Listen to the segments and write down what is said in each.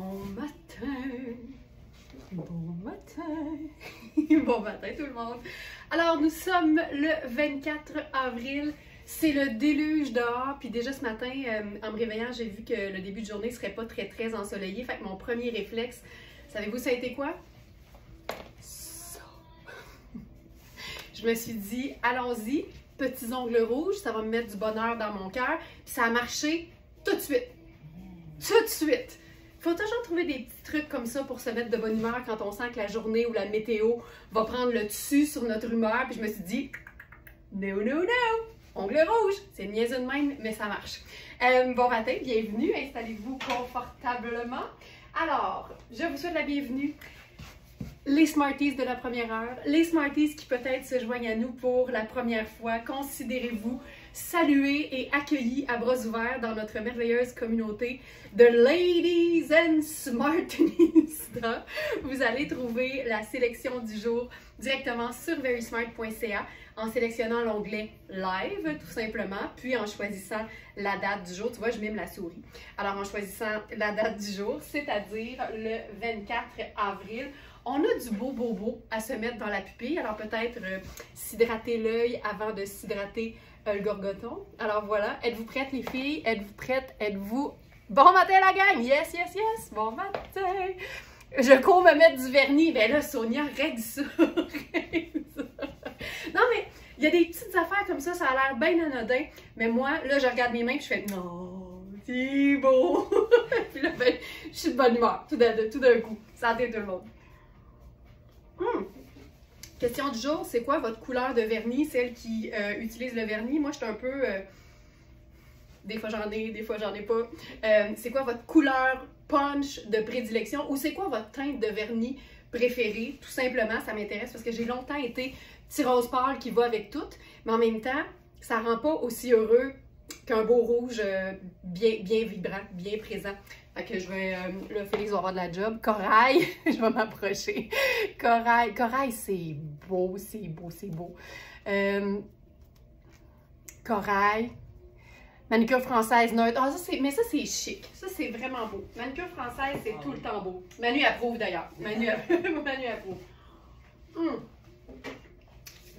Bon matin, bon matin, bon matin tout le monde. Alors nous sommes le 24 avril, c'est le déluge dehors, puis déjà ce matin, en me réveillant, j'ai vu que le début de journée serait pas très ensoleillé, fait que mon premier réflexe, savez-vous ça a été quoi? Ça! Je me suis dit, allons-y, petits ongles rouges, ça va me mettre du bonheur dans mon cœur, puis ça a marché tout de suite. Tout de suite! Il faut toujours trouver des petits trucs comme ça pour se mettre de bonne humeur quand on sent que la journée ou la météo va prendre le dessus sur notre humeur. Puis je me suis dit, no! Ongles rouges! C'est niaiseux de même, mais ça marche. Bon matin, bienvenue, installez-vous confortablement. Alors, je vous souhaite la bienvenue. Les Smarties de la première heure, les Smarties qui peut-être se joignent à nous pour la première fois, considérez-vous salués et accueillis à bras ouverts dans notre merveilleuse communauté de Ladies and Smartistas. Vous allez trouver la sélection du jour directement sur verysmart.ca en sélectionnant l'onglet Live, tout simplement, puis en choisissant la date du jour. Tu vois, je mime la souris. Alors, en choisissant la date du jour, c'est-à-dire le 24 avril, on a du beau à se mettre dans la pupille. Alors, peut-être s'hydrater l'œil avant de s'hydrater le gorgoton. Alors voilà, êtes-vous prêtes les filles? Êtes-vous prêtes? Êtes-vous... Bon matin la gang! Yes! Bon matin! Je cours me mettre du vernis. Ben là, Sonia, règle ça! Non mais, il y a des petites affaires comme ça a l'air bien anodin. Mais moi, là, je regarde mes mains et je fais non, c'est beau! Puis là, ben, je suis de bonne humeur, tout d'un coup. Santé tout le monde! Question du jour, c'est quoi votre couleur de vernis? Celle qui utilise le vernis, moi je suis un peu... des fois j'en ai, des fois j'en ai pas. C'est quoi votre couleur punch de prédilection? Ou c'est quoi votre teinte de vernis préférée? Tout simplement, ça m'intéresse parce que j'ai longtemps été petit rose pâle qui va avec tout. Mais en même temps, ça rend pas aussi heureux qu'un beau rouge bien vibrant, bien présent. Fait que je vais... là, Félix va avoir de la job. Corail, je vais m'approcher. Corail, c'est beau. Corail. Manucure française neutre. Ah, mais ça, c'est chic. Ça, c'est vraiment beau. Manucure française, c'est tout le temps beau. Manu approuve, d'ailleurs. Manu approuve.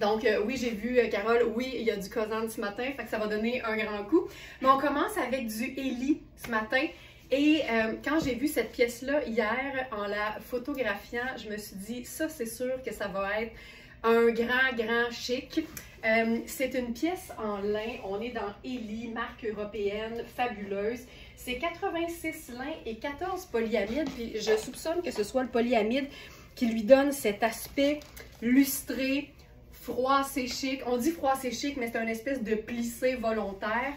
Donc, oui, j'ai vu, Carole, oui, il y a du Cosane ce matin, fait que ça va donner un grand coup. Mais on commence avec du Ellie ce matin. Et quand j'ai vu cette pièce-là hier, en la photographiant, je me suis dit, ça, c'est sûr que ça va être un grand chic. C'est une pièce en lin. On est dans Ellie, marque européenne, fabuleuse. C'est 86 lin et 14 polyamide. Puis je soupçonne que ce soit le polyamide qui lui donne cet aspect lustré, froissé chic. On dit froissé chic, mais c'est une espèce de plissé volontaire.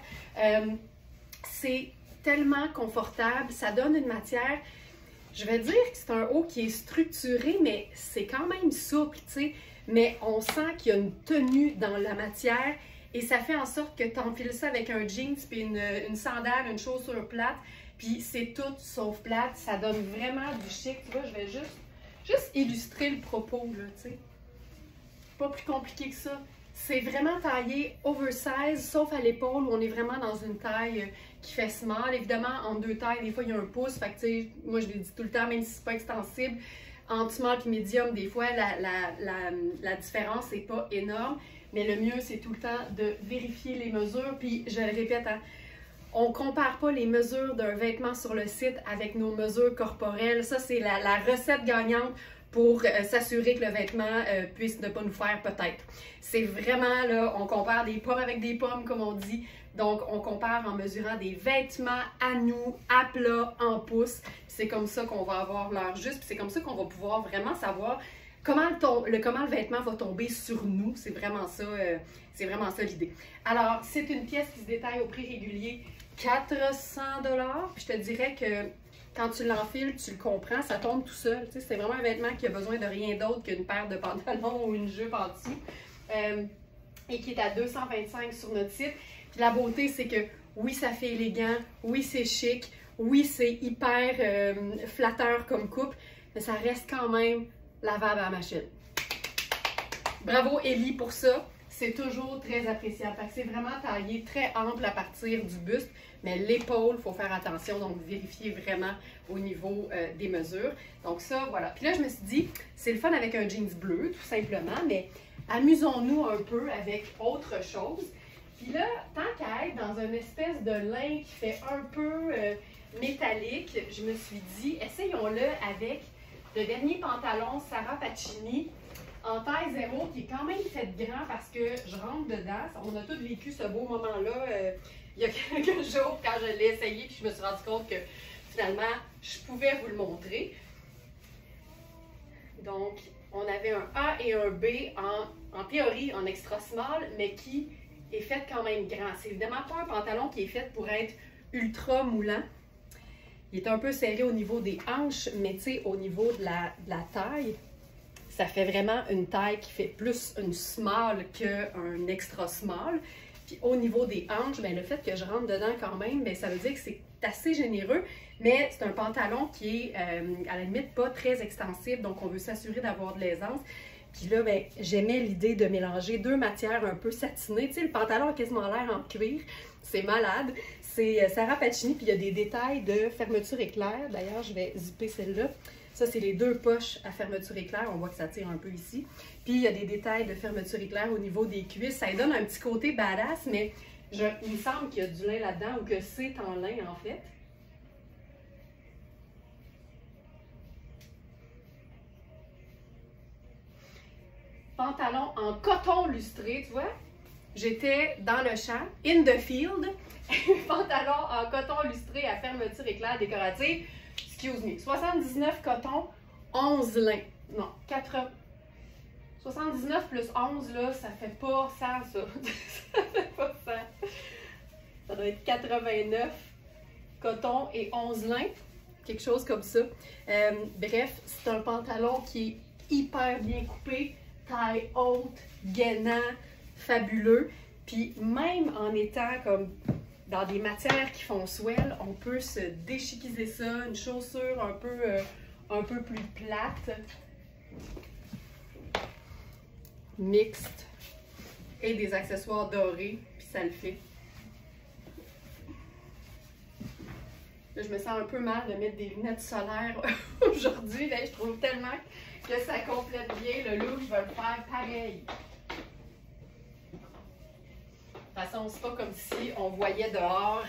C'est tellement confortable, ça donne une matière, je vais dire que c'est un haut qui est structuré, mais c'est quand même souple, tu sais, mais on sent qu'il y a une tenue dans la matière et ça fait en sorte que tu enfiles ça avec un jeans puis une sandale, une chaussure plate, puis c'est tout sauf plate, ça donne vraiment du chic. Tu vois, je vais juste illustrer le propos, là, tu sais. Pas plus compliqué que ça. C'est vraiment taillé oversize, sauf à l'épaule où on est vraiment dans une taille qui fait small. Évidemment, en deux tailles, des fois, il y a un pouce. Fait que, tu sais, moi, je le dis tout le temps, même si c'est pas extensible, entre small et medium, des fois, la différence n'est pas énorme. Mais le mieux, c'est tout le temps de vérifier les mesures. Puis, je le répète, hein, on ne compare pas les mesures d'un vêtement sur le site avec nos mesures corporelles. Ça, c'est la recette gagnante pour s'assurer que le vêtement puisse ne pas nous faire peut-être. C'est vraiment là, on compare des pommes avec des pommes, comme on dit. Donc, on compare en mesurant des vêtements à nous, à plat, en pouces. C'est comme ça qu'on va avoir l'heure juste. C'est comme ça qu'on va pouvoir vraiment savoir comment le vêtement va tomber sur nous. C'est vraiment ça l'idée. Alors, c'est une pièce qui se détaille au prix régulier 400 $. Puis je te dirais que quand tu l'enfiles, tu le comprends, ça tombe tout seul. C'est vraiment un vêtement qui a besoin de rien d'autre qu'une paire de pantalons ou une jupe en dessous. Et qui est à 225 sur notre site. Puis la beauté, c'est que oui, ça fait élégant, oui, c'est chic, oui, c'est hyper flatteur comme coupe, mais ça reste quand même lavable à la machine. Bravo Ellie pour ça. c'est toujours très appréciable. Fait que c'est vraiment taillé très ample à partir du buste, mais l'épaule, il faut faire attention, donc vérifiez vraiment au niveau des mesures. Donc ça, voilà. Puis là, je me suis dit, c'est le fun avec un jeans bleu, tout simplement, mais amusons-nous un peu avec autre chose. Puis là, tant qu'à être dans une espèce de lin qui fait un peu métallique, je me suis dit, essayons-le avec le dernier pantalon Sarah Pacini en taille 0, qui est quand même fait grand parce que je rentre dedans. On a tous vécu ce beau moment-là il y a quelques jours quand je l'ai essayé, puis je me suis rendu compte que finalement, je pouvais vous le montrer. Donc, on avait un A et un B en théorie en extra small, mais qui est fait quand même grand. C'est évidemment pas un pantalon qui est fait pour être ultra moulant. Il est un peu serré au niveau des hanches, mais tu sais, au niveau de la taille, ça fait vraiment une taille qui fait plus une small qu'un extra small. Puis au niveau des hanches, bien, le fait que je rentre dedans quand même, bien, ça veut dire que c'est assez généreux, mais c'est un pantalon qui est à la limite pas très extensible, donc on veut s'assurer d'avoir de l'aisance. Puis là, bien, j'aimais l'idée de mélanger deux matières un peu satinées. Tu sais, le pantalon a quasiment l'air en cuir, c'est malade. C'est Sarah Pacini, puis il y a des détails de fermeture éclair. D'ailleurs, je vais zipper celle-là. Ça, c'est les deux poches à fermeture éclair. On voit que ça tire un peu ici. Puis, il y a des détails de fermeture éclair au niveau des cuisses. Ça lui donne un petit côté badass, mais il me semble qu'il y a du lin là-dedans ou que c'est en lin, en fait. Pantalon en coton lustré, tu vois. J'étais dans le champ, in the field. Pantalon en coton lustré à fermeture éclair décorative. Excuse me. 79 coton, 11 lin. Non, 80. 79 plus 11, là, ça fait pas 100, ça. Ça fait pas 100. Ça doit être 89 coton et 11 lin. Quelque chose comme ça. Bref, c'est un pantalon qui est hyper bien coupé, taille haute, gainant, fabuleux. Puis même en étant comme dans des matières qui font swell, on peut se déchiquiser ça, une chaussure un peu plus plate, mixte, et des accessoires dorés, puis ça le fait. Là, je me sens un peu mal de mettre des lunettes solaires aujourd'hui, je trouve tellement que ça complète bien le look, je vais le faire pareil. De toute façon, c'est pas comme si on voyait dehors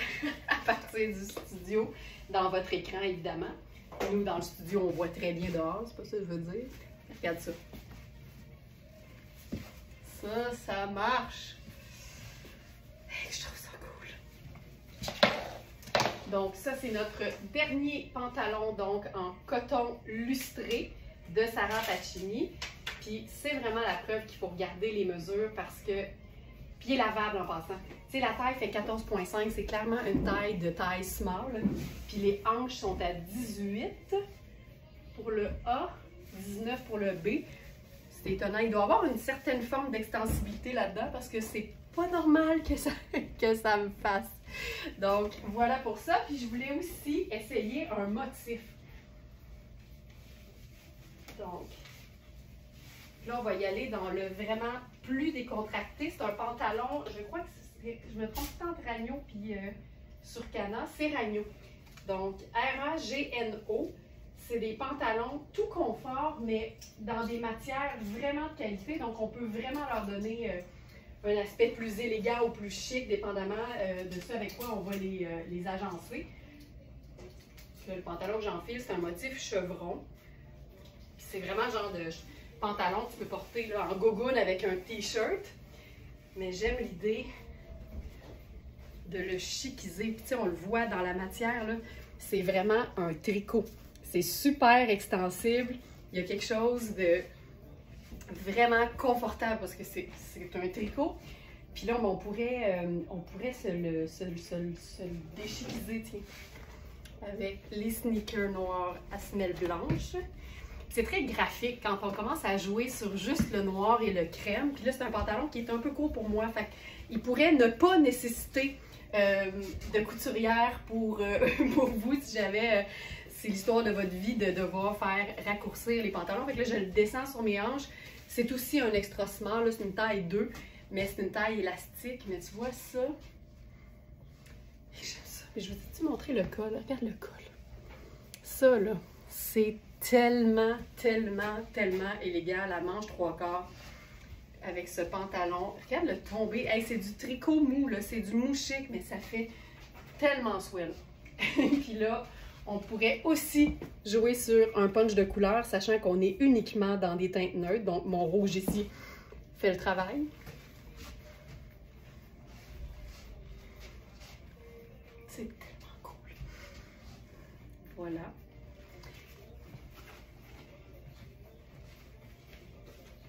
à partir du studio, dans votre écran évidemment. Nous, dans le studio, on voit très bien dehors, c'est pas ça que je veux dire. Regarde ça. Ça marche. Je trouve ça cool. Donc, ça, c'est notre dernier pantalon donc en coton lustré de Sarah Pacini. Puis, c'est vraiment la preuve qu'il faut regarder les mesures parce que puis il est lavable en passant. Tu sais, la taille fait 14,5, c'est clairement une taille small. Puis les hanches sont à 18 pour le A, 19 pour le B. C'est étonnant, il doit y avoir une certaine forme d'extensibilité là-dedans parce que c'est pas normal que ça me fasse. Donc voilà pour ça. Puis je voulais aussi essayer un motif. Donc, là on va y aller dans le vraiment plus décontracté. C'est un pantalon, je crois que je me trompe entre Ragno puis Surcana, c'est Ragno. Donc, R-A-G-N-O. C'est des pantalons tout confort, mais dans des matières vraiment de qualité. Donc, on peut vraiment leur donner un aspect plus élégant ou plus chic, dépendamment de ce avec quoi on va les agencer. Le pantalon que j'enfile, c'est un motif chevron. C'est vraiment le genre de pantalon que tu peux porter là, en gogoune avec un t-shirt. Mais j'aime l'idée de le chiquiser. Puis tu sais, on le voit dans la matière, là, c'est vraiment un tricot. C'est super extensible. Il y a quelque chose de vraiment confortable parce que c'est un tricot. Puis là, on pourrait se le déchiquiser, tiens, avec les sneakers noirs à semelle blanche. C'est très graphique quand on commence à jouer sur juste le noir et le crème. Puis là, c'est un pantalon qui est un peu court pour moi. Fait qu'il pourrait ne pas nécessiter de couturière pour vous si jamais c'est l'histoire de votre vie de devoir faire raccourcir les pantalons. Fait que là, je le descends sur mes hanches. C'est aussi un extra small, c'est une taille 2. mais c'est une taille élastique. Mais tu vois ça? J'aime ça. Mais je vais te montrer le col. Regarde le col. Ça, là, c'est tellement, tellement, tellement élégant. La manche 3/4 avec ce pantalon. Regarde le tombé. Hey, c'est du tricot mou, là. C'est du mou chic, mais ça fait tellement swell. Puis là, on pourrait aussi jouer sur un punch de couleur, sachant qu'on est uniquement dans des teintes neutres. Donc, mon rouge ici fait le travail. C'est tellement cool. Voilà.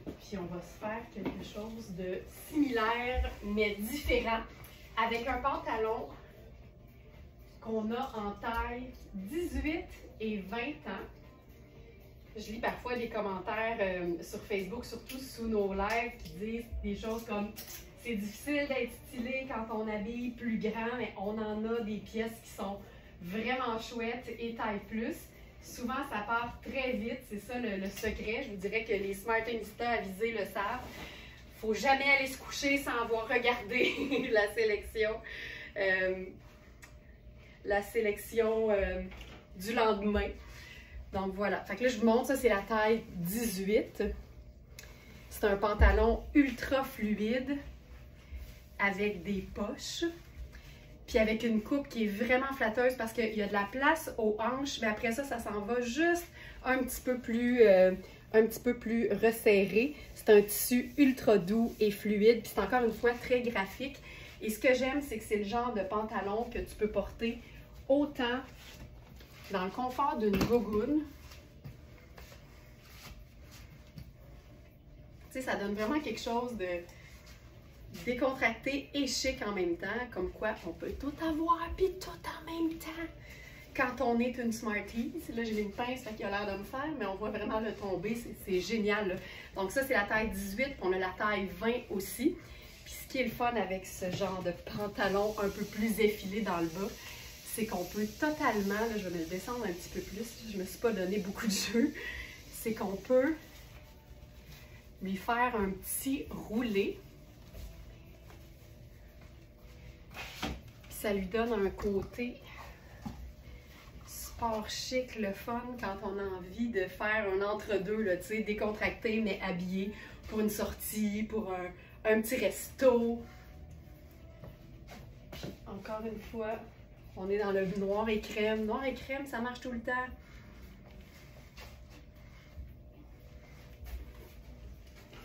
Puis on va se faire quelque chose de similaire, mais différent, avec un pantalon qu'on a en taille 18 et 20 ans. Je lis parfois des commentaires sur Facebook, surtout sous nos lives, qui disent des choses comme « C'est difficile d'être stylé quand on habille plus grand, mais on en a des pièces qui sont vraiment chouettes et taille plus. » Souvent, ça part très vite, c'est ça le secret. Je vous dirais que les Smartinistas avisés le savent. Il ne faut jamais aller se coucher sans avoir regardé la sélection du lendemain. Donc voilà. Fait que là, je vous montre, ça c'est la taille 18. C'est un pantalon ultra fluide avec des poches. Puis avec une coupe qui est vraiment flatteuse parce qu'il y a de la place aux hanches, mais après ça, ça s'en va juste un petit peu plus resserré. C'est un tissu ultra doux et fluide, puis c'est encore une fois très graphique. Et ce que j'aime, c'est que c'est le genre de pantalon que tu peux porter autant dans le confort d'une gogoune. Tu sais, ça donne vraiment quelque chose de décontracté et chic en même temps, comme quoi on peut tout avoir puis tout en même temps quand on est une Smartie. Là, j'ai mis une pince qui a l'air de me faire, mais on voit vraiment le tomber, c'est génial, là. Donc ça, c'est la taille 18, puis on a la taille 20 aussi. Puis ce qui est le fun avec ce genre de pantalon un peu plus effilé dans le bas, c'est qu'on peut totalement, là, je vais me le descendre un petit peu plus, je me suis pas donné beaucoup de jeu, c'est qu'on peut lui faire un petit roulé. Ça lui donne un côté sport chic, le fun, quand on a envie de faire un entre-deux, tu sais, décontracté, mais habillé pour une sortie, pour un petit resto. Puis, encore une fois, on est dans le noir et crème. Noir et crème, ça marche tout le temps.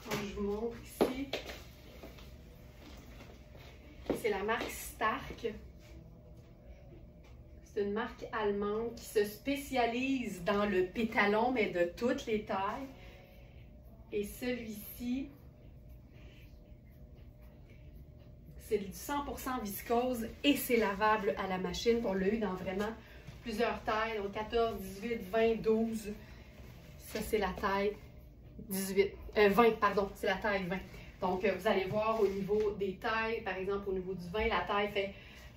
Donc, je vous montre ici. C'est la marque Stark. C'est une marque allemande qui se spécialise dans le pétalon, mais de toutes les tailles. Et celui-ci, c'est du 100% viscose et c'est lavable à la machine. On l'a eu dans vraiment plusieurs tailles, donc 14, 18, 20, 12. Ça, c'est la taille 20, pardon, c'est la taille 20. Donc, vous allez voir au niveau des tailles, par exemple, au niveau du 20, la taille fait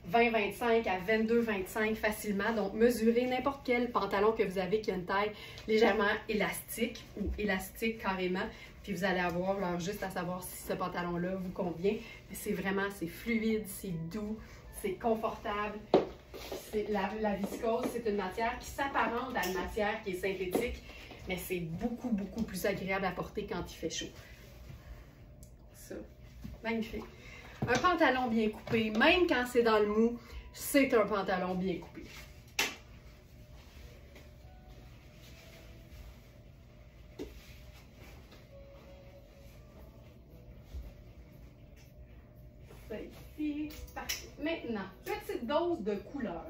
20-25 à 22-25 facilement. Donc, mesurez n'importe quel pantalon que vous avez qui a une taille légèrement élastique ou élastique carrément. Puis, vous allez avoir l'heure juste à savoir si ce pantalon-là vous convient. Mais c'est vraiment, c'est fluide, c'est doux, c'est confortable. La viscose, c'est une matière qui s'apparente à une matière qui est synthétique, mais c'est beaucoup, beaucoup plus agréable à porter quand il fait chaud. Ça, magnifique. Un pantalon bien coupé, même quand c'est dans le mou, c'est un pantalon bien coupé. Ça ici, parfait. Maintenant, petite dose de couleur.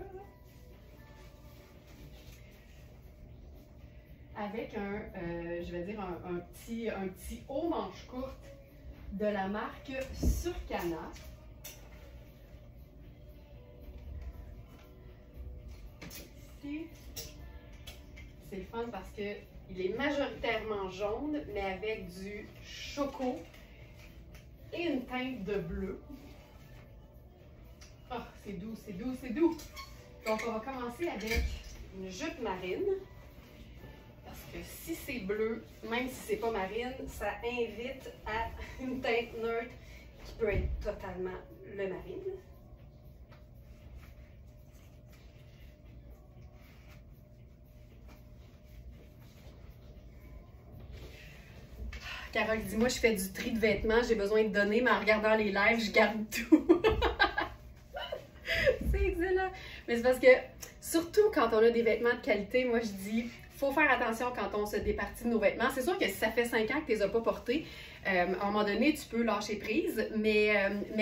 Avec je vais dire un petit haut manche courte de la marque Surcana. Ici, c'est le fun parce qu'il est majoritairement jaune, mais avec du choco et une teinte de bleu. Oh, c'est doux, c'est doux, c'est doux! Donc, on va commencer avec une jupe marine. Parce que si c'est bleu, même si c'est pas marine, ça invite à une teinte neutre qui peut être totalement le marine. Carole dit, moi je fais du tri de vêtements, j'ai besoin de donner, mais en regardant les lives, je garde tout. C'est excellent. Mais c'est parce que, surtout quand on a des vêtements de qualité, moi je dis, faut faire attention quand on se départit de nos vêtements. C'est sûr que si ça fait 5 ans que tu les as pas portés, à un moment donné, tu peux lâcher prise, mais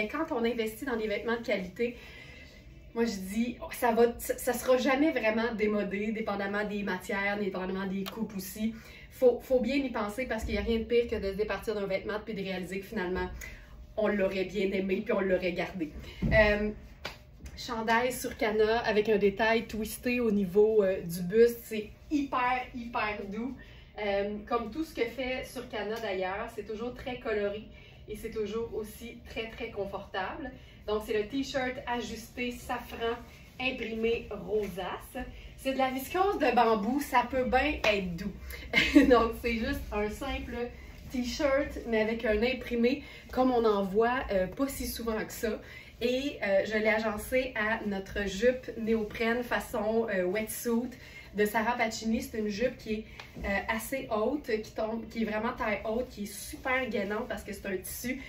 quand on investit dans des vêtements de qualité, moi je dis, ça sera jamais vraiment démodé, dépendamment des matières, dépendamment des coupes aussi. Faut bien y penser parce qu'il n'y a rien de pire que de se départir d'un vêtement puis de réaliser que finalement, on l'aurait bien aimé puis on l'aurait gardé. Chandail sur Cana avec un détail twisté au niveau du buste, c'est hyper doux. Comme tout ce que fait sur Cana d'ailleurs, c'est toujours très coloré et c'est toujours aussi très confortable. Donc c'est le t-shirt ajusté safran imprimé rosace. C'est de la viscose de bambou, ça peut bien être doux. Donc c'est juste un simple t-shirt mais avec un imprimé comme on en voit pas si souvent que ça. Et je l'ai agencé à notre jupe néoprène façon wetsuit de Sarah Pacini. C'est une jupe qui est assez haute, qui est vraiment taille haute, qui est super gainante parce que c'est un tissu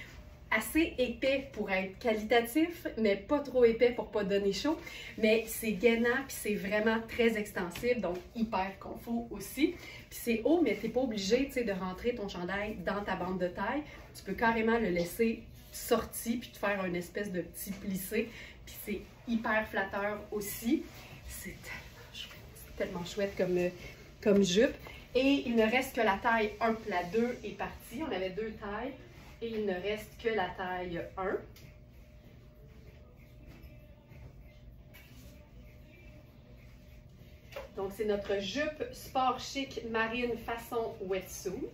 assez épais pour être qualitatif, mais pas trop épais pour pas donner chaud. Mais c'est gainant, puis c'est vraiment très extensible, donc hyper confort aussi. Puis c'est haut, mais t'es pas obligé, tu sais, de rentrer ton chandail dans ta bande de taille. Tu peux carrément le laisser sorti, puis te faire une espèce de petit plissé. Puis c'est hyper flatteur aussi. C'est tellement chouette comme jupe. Et il ne reste que la taille 1, la 2 est partie. On avait 2 tailles. Et il ne reste que la taille 1. Donc, c'est notre jupe sport chic marine façon wetsuit.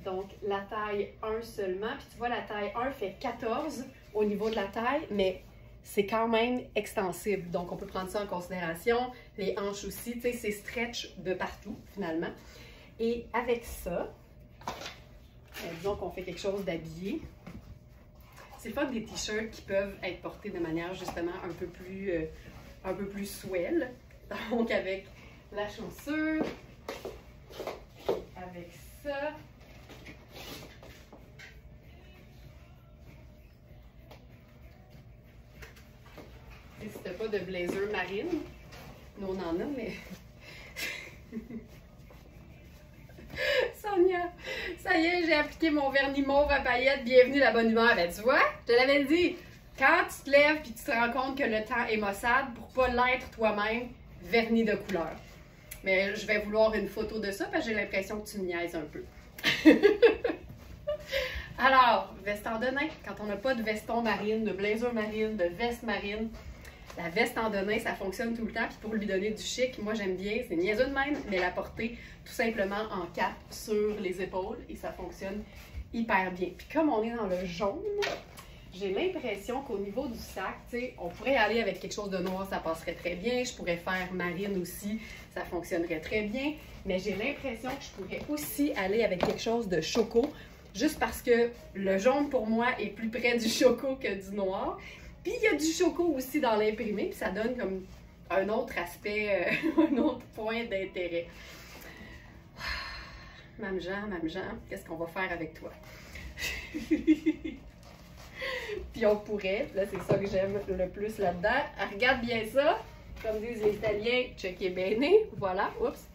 Donc, la taille 1 seulement. Puis tu vois, la taille 1 fait 14 au niveau de la taille, mais c'est quand même extensible. Donc, on peut prendre ça en considération. Les hanches aussi, tu sais, c'est stretch de partout, finalement. Et avec ça, disons qu'on fait quelque chose d'habillé. C'est le fun des t-shirts qui peuvent être portés de manière justement un peu plus swell. Donc avec la chaussure, avec ça. Et si t'as pas de blazer marine, nous on en a, mais... Sonia, ça y est, j'ai appliqué mon vernis mauve à paillettes, bienvenue la bonne humeur. Ben tu vois, je te l'avais dit, quand tu te lèves et tu te rends compte que le temps est maussade, pour pas l'être toi-même, vernis de couleur. Mais je vais vouloir une photo de ça parce que j'ai l'impression que tu me niaises un peu. Alors, veston de nain, quand on n'a pas de veston marine, de blazer marine, de veste marine, la veste en denain, ça fonctionne tout le temps. Puis pour lui donner du chic, moi j'aime bien, c'est niaiseux de même, mais la porter tout simplement en cap sur les épaules et ça fonctionne hyper bien. Puis comme on est dans le jaune, j'ai l'impression qu'au niveau du sac, tu sais, on pourrait aller avec quelque chose de noir, ça passerait très bien. Je pourrais faire marine aussi, ça fonctionnerait très bien. Mais j'ai l'impression que je pourrais aussi aller avec quelque chose de choco, juste parce que le jaune pour moi est plus près du choco que du noir. Puis il y a du choco aussi dans l'imprimé, puis ça donne comme un autre aspect, un autre point d'intérêt. Mme Jean, qu'est-ce qu'on va faire avec toi? Puis on pourrait, là c'est ça que j'aime le plus là-dedans. Regarde bien ça, comme disent les Italiens, checké bene, voilà, oups.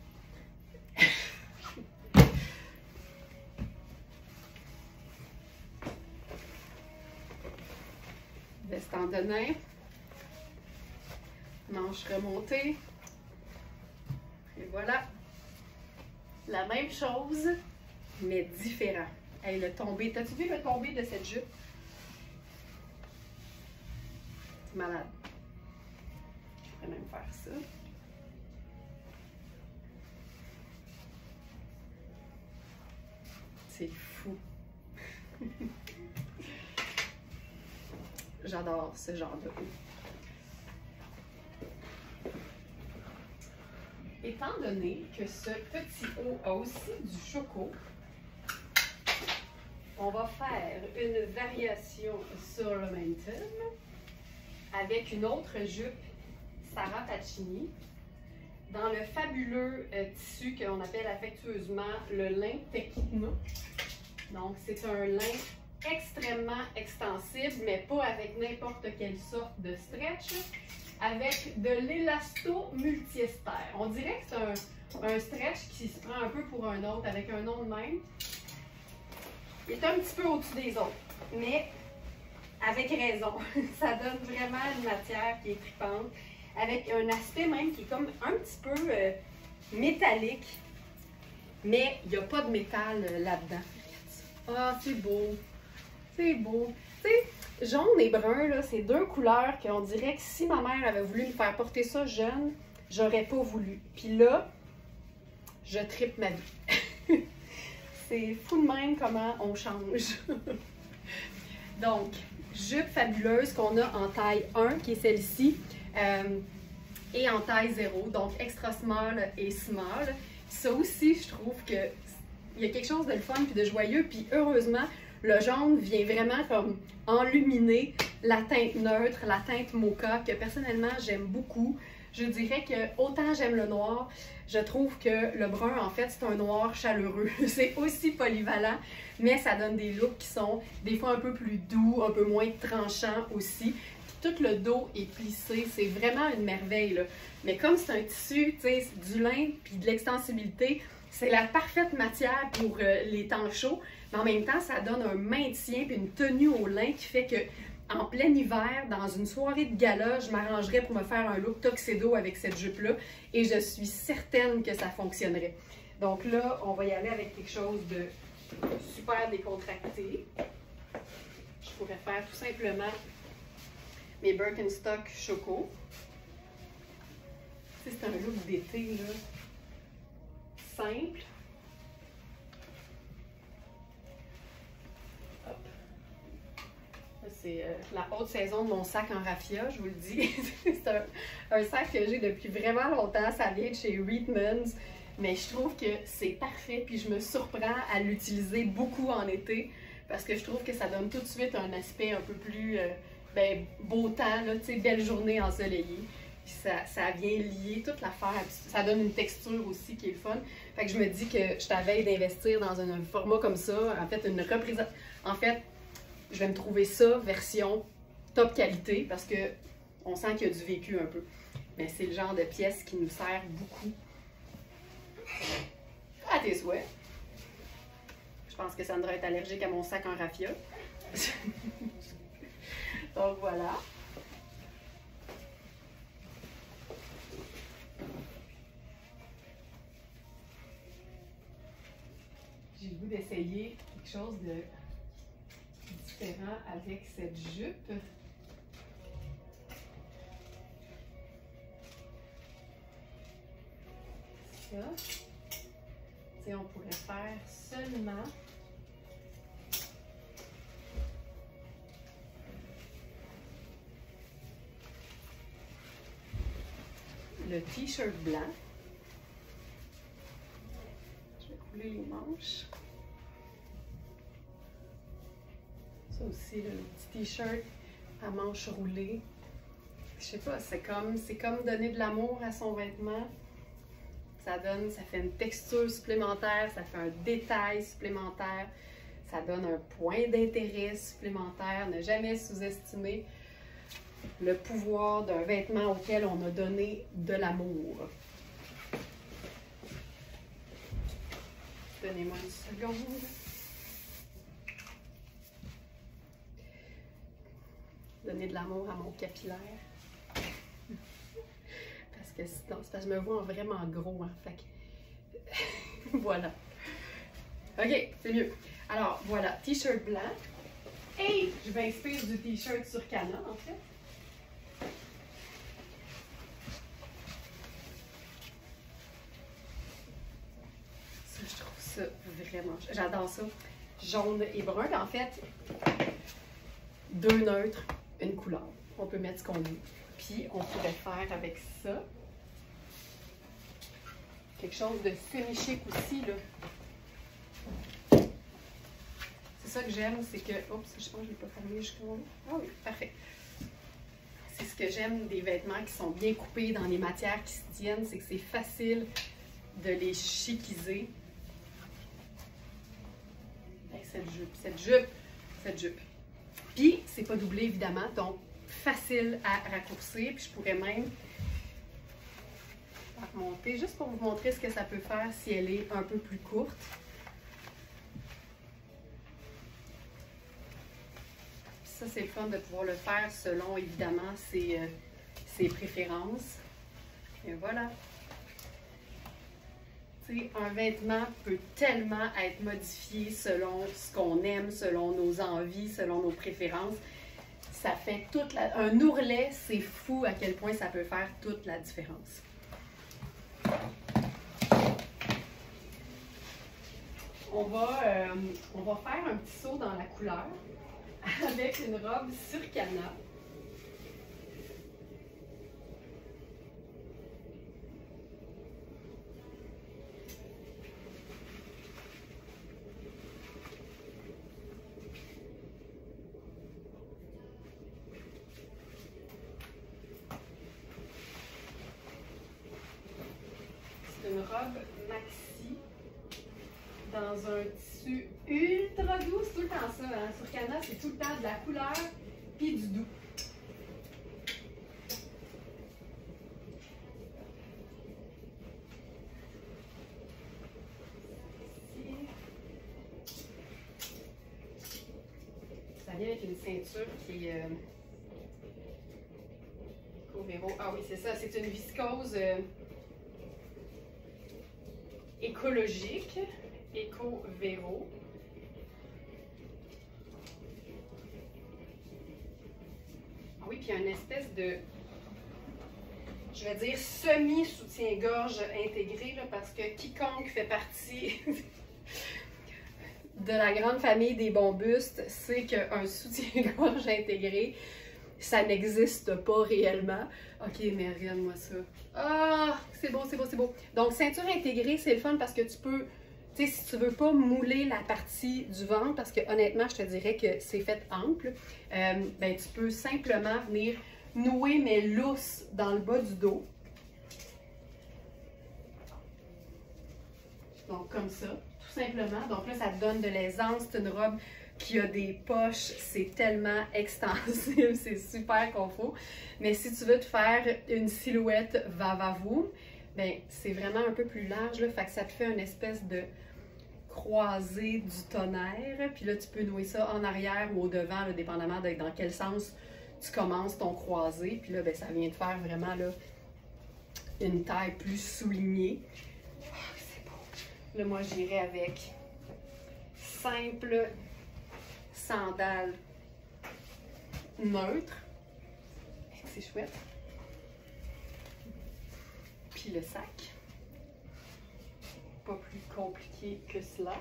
Veste en denain, manche remontée, et voilà, la même chose, mais différent. Hey, le tombé, t'as-tu vu le tombé de cette jupe? C'est malade. Je pourrais même faire ça. C'est fou. J'adore ce genre de haut. Étant donné que ce petit haut a aussi du choco, on va faire une variation sur le même thème avec une autre jupe Sarah Taccini dans le fabuleux tissu qu'on appelle affectueusement le lin Tecna. Donc, c'est un lin extrêmement extensible, mais pas avec n'importe quelle sorte de stretch, avec de l'élasto multiester. On dirait que c'est un stretch qui se prend un peu pour un autre, avec un nom de même. Il est un petit peu au-dessus des autres, mais avec raison. Ça donne vraiment une matière qui est tripante, avec un aspect même qui est comme un petit peu métallique, mais il n'y a pas de métal là-dedans. Ah, c'est beau! C'est beau! Tu sais, jaune et brun, là, c'est deux couleurs qu'on dirait que si ma mère avait voulu me faire porter ça jeune, j'aurais pas voulu. Puis là, je tripe ma vie. C'est fou de même comment on change. Donc, jupe fabuleuse qu'on a en taille 1, qui est celle-ci, et en taille 0, donc extra small et small. Ça aussi, je trouve que il y a quelque chose de le fun puis de joyeux, puis heureusement, le jaune vient vraiment comme enluminer la teinte neutre, la teinte mocha, que personnellement, j'aime beaucoup. Je dirais que autant j'aime le noir, je trouve que le brun, en fait, c'est un noir chaleureux. C'est aussi polyvalent, mais ça donne des looks qui sont des fois un peu plus doux, un peu moins tranchants aussi. Puis tout le dos est plissé, c'est vraiment une merveille, là. Mais comme c'est un tissu, tu sais, du lin puis de l'extensibilité, c'est la parfaite matière pour les temps chauds, mais en même temps, ça donne un maintien puis une tenue au lin qui fait que en plein hiver, dans une soirée de gala, je m'arrangerais pour me faire un look tuxedo avec cette jupe-là et je suis certaine que ça fonctionnerait. Donc là, on va y aller avec quelque chose de super décontracté. Je pourrais faire tout simplement mes Birkenstock Choco. Tu sais, c'est un look d'été, là. Simple. Hop. C'est la haute saison de mon sac en raffia, je vous le dis. C'est un sac que j'ai depuis vraiment longtemps. Ça vient de chez Reitmans. Mais je trouve que c'est parfait. Puis je me surprends à l'utiliser beaucoup en été. Parce que je trouve que ça donne tout de suite un aspect un peu plus beau temps, là, tu sais, belle journée ensoleillée. Puis ça vient lier toute l'affaire. Ça donne une texture aussi qui est fun. Fait que je me dis que je t'avais d'investir dans un format comme ça. En fait, une représentation. En fait, je vais me trouver ça version top qualité parce que on sent qu'il y a du vécu un peu. Mais c'est le genre de pièce qui nous sert beaucoup. À tes souhaits. Je pense que Sandra est allergique à mon sac en raffia. Donc voilà. J'ai le goût d'essayer quelque chose de différent avec cette jupe. Ça. Tu sais, on pourrait faire seulement le t-shirt blanc. Je vais couler les manches. Ça aussi, là, le petit t-shirt à manches roulées. Je sais pas, c'est comme donner de l'amour à son vêtement. Ça fait une texture supplémentaire, ça fait un détail supplémentaire, ça donne un point d'intérêt supplémentaire. Ne jamais sous-estimer le pouvoir d'un vêtement auquel on a donné de l'amour. Donnez-moi une seconde. Donner de l'amour à mon capillaire. Parce que sinon, c'est parce que je me vois vraiment gros, hein. Fait que... voilà. OK, c'est mieux. Alors, voilà, t-shirt blanc. Et je m'inspire du t-shirt sur Cana, en fait. Ça, je trouve ça vraiment... J'adore ça. Jaune et brun. En fait, deux neutres, une couleur. On peut mettre ce qu'on veut. Puis, on pourrait faire avec ça quelque chose de semi-chic aussi, là. C'est ça que j'aime, c'est que... Oups, je pense que je ne l'ai pas fermé jusqu'au... Ah oui, parfait. C'est ce que j'aime des vêtements qui sont bien coupés dans les matières qui se tiennent, c'est que c'est facile de les chiquiser. Hey, cette jupe. Puis, c'est pas doublé, évidemment, donc facile à raccourcir. Puis, je pourrais même la remonter, juste pour vous montrer ce que ça peut faire si elle est un peu plus courte. Ça, c'est le fun de pouvoir le faire selon, évidemment, ses préférences. Et voilà. Tu sais, un vêtement peut tellement être modifié selon ce qu'on aime, selon nos envies, selon nos préférences. Ça fait toute la... Un ourlet, c'est fou à quel point ça peut faire toute la différence. On va faire un petit saut dans la couleur avec une robe Surcana. C'est une robe maxi dans un tissu ultra doux. C'est tout le temps ça, hein? Surcana, c'est tout le temps de la couleur puis du doux. Ça vient avec une ceinture qui est Éco-Véro. Ah oui, c'est ça, c'est une viscose écologique, Éco-Véro. Ah oui, puis il y a une espèce de, je vais dire, semi-soutien-gorge intégré, là, parce que quiconque fait partie de la grande famille des bons bustes sait qu'un soutien-gorge intégré, ça n'existe pas réellement. Ok, mais regarde-moi ça. Ah, c'est beau, c'est beau, c'est beau. Donc, ceinture intégrée, c'est le fun parce que tu peux, tu sais, si tu veux pas mouler la partie du ventre, parce que honnêtement, je te dirais que c'est fait ample, ben, tu peux simplement venir nouer, mais lousse dans le bas du dos. Donc, comme ça, tout simplement. Donc là, ça te donne de l'aisance. C'est une robe qui a des poches. C'est tellement extensible. C'est super confort. Mais si tu veux te faire une silhouette va-va-voum, bien, c'est vraiment un peu plus large. Là, fait que ça te fait une espèce de croisée du tonnerre. Puis là, tu peux nouer ça en arrière ou au devant, là, dépendamment de dans quel sens tu commences ton croisé. Puis là, bien, ça vient de faire vraiment là, une taille plus soulignée. Là, moi, j'irai avec simple sandales neutres. C'est chouette. Puis le sac. Pas plus compliqué que cela.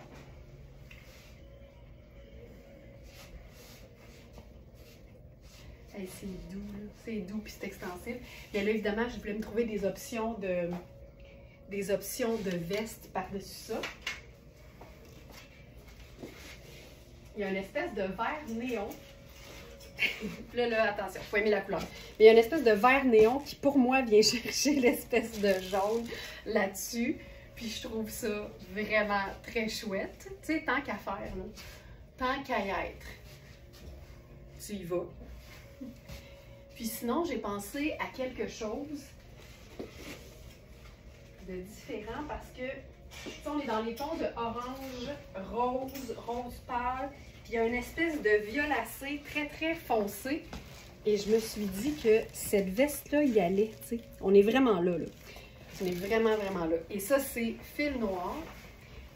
Hey, c'est doux, c'est doux puis c'est extensible. Mais là, évidemment, je voulais me trouver des options de veste par-dessus ça. Il y a une espèce de vert néon. là, attention, il faut aimer la couleur. Mais il y a une espèce de vert néon qui, pour moi, vient chercher l'espèce de jaune là-dessus. Puis je trouve ça vraiment très chouette. Tu sais, tant qu'à faire, là, tant qu'à y être, tu y vas. Puis sinon, j'ai pensé à quelque chose de différent parce que on est dans les tons de orange, rose pâle, puis il y a une espèce de violacé très très foncé. Et je me suis dit que cette veste-là y allait, tu sais. On est vraiment là, là. On est vraiment, vraiment là. Et ça, c'est fil noir.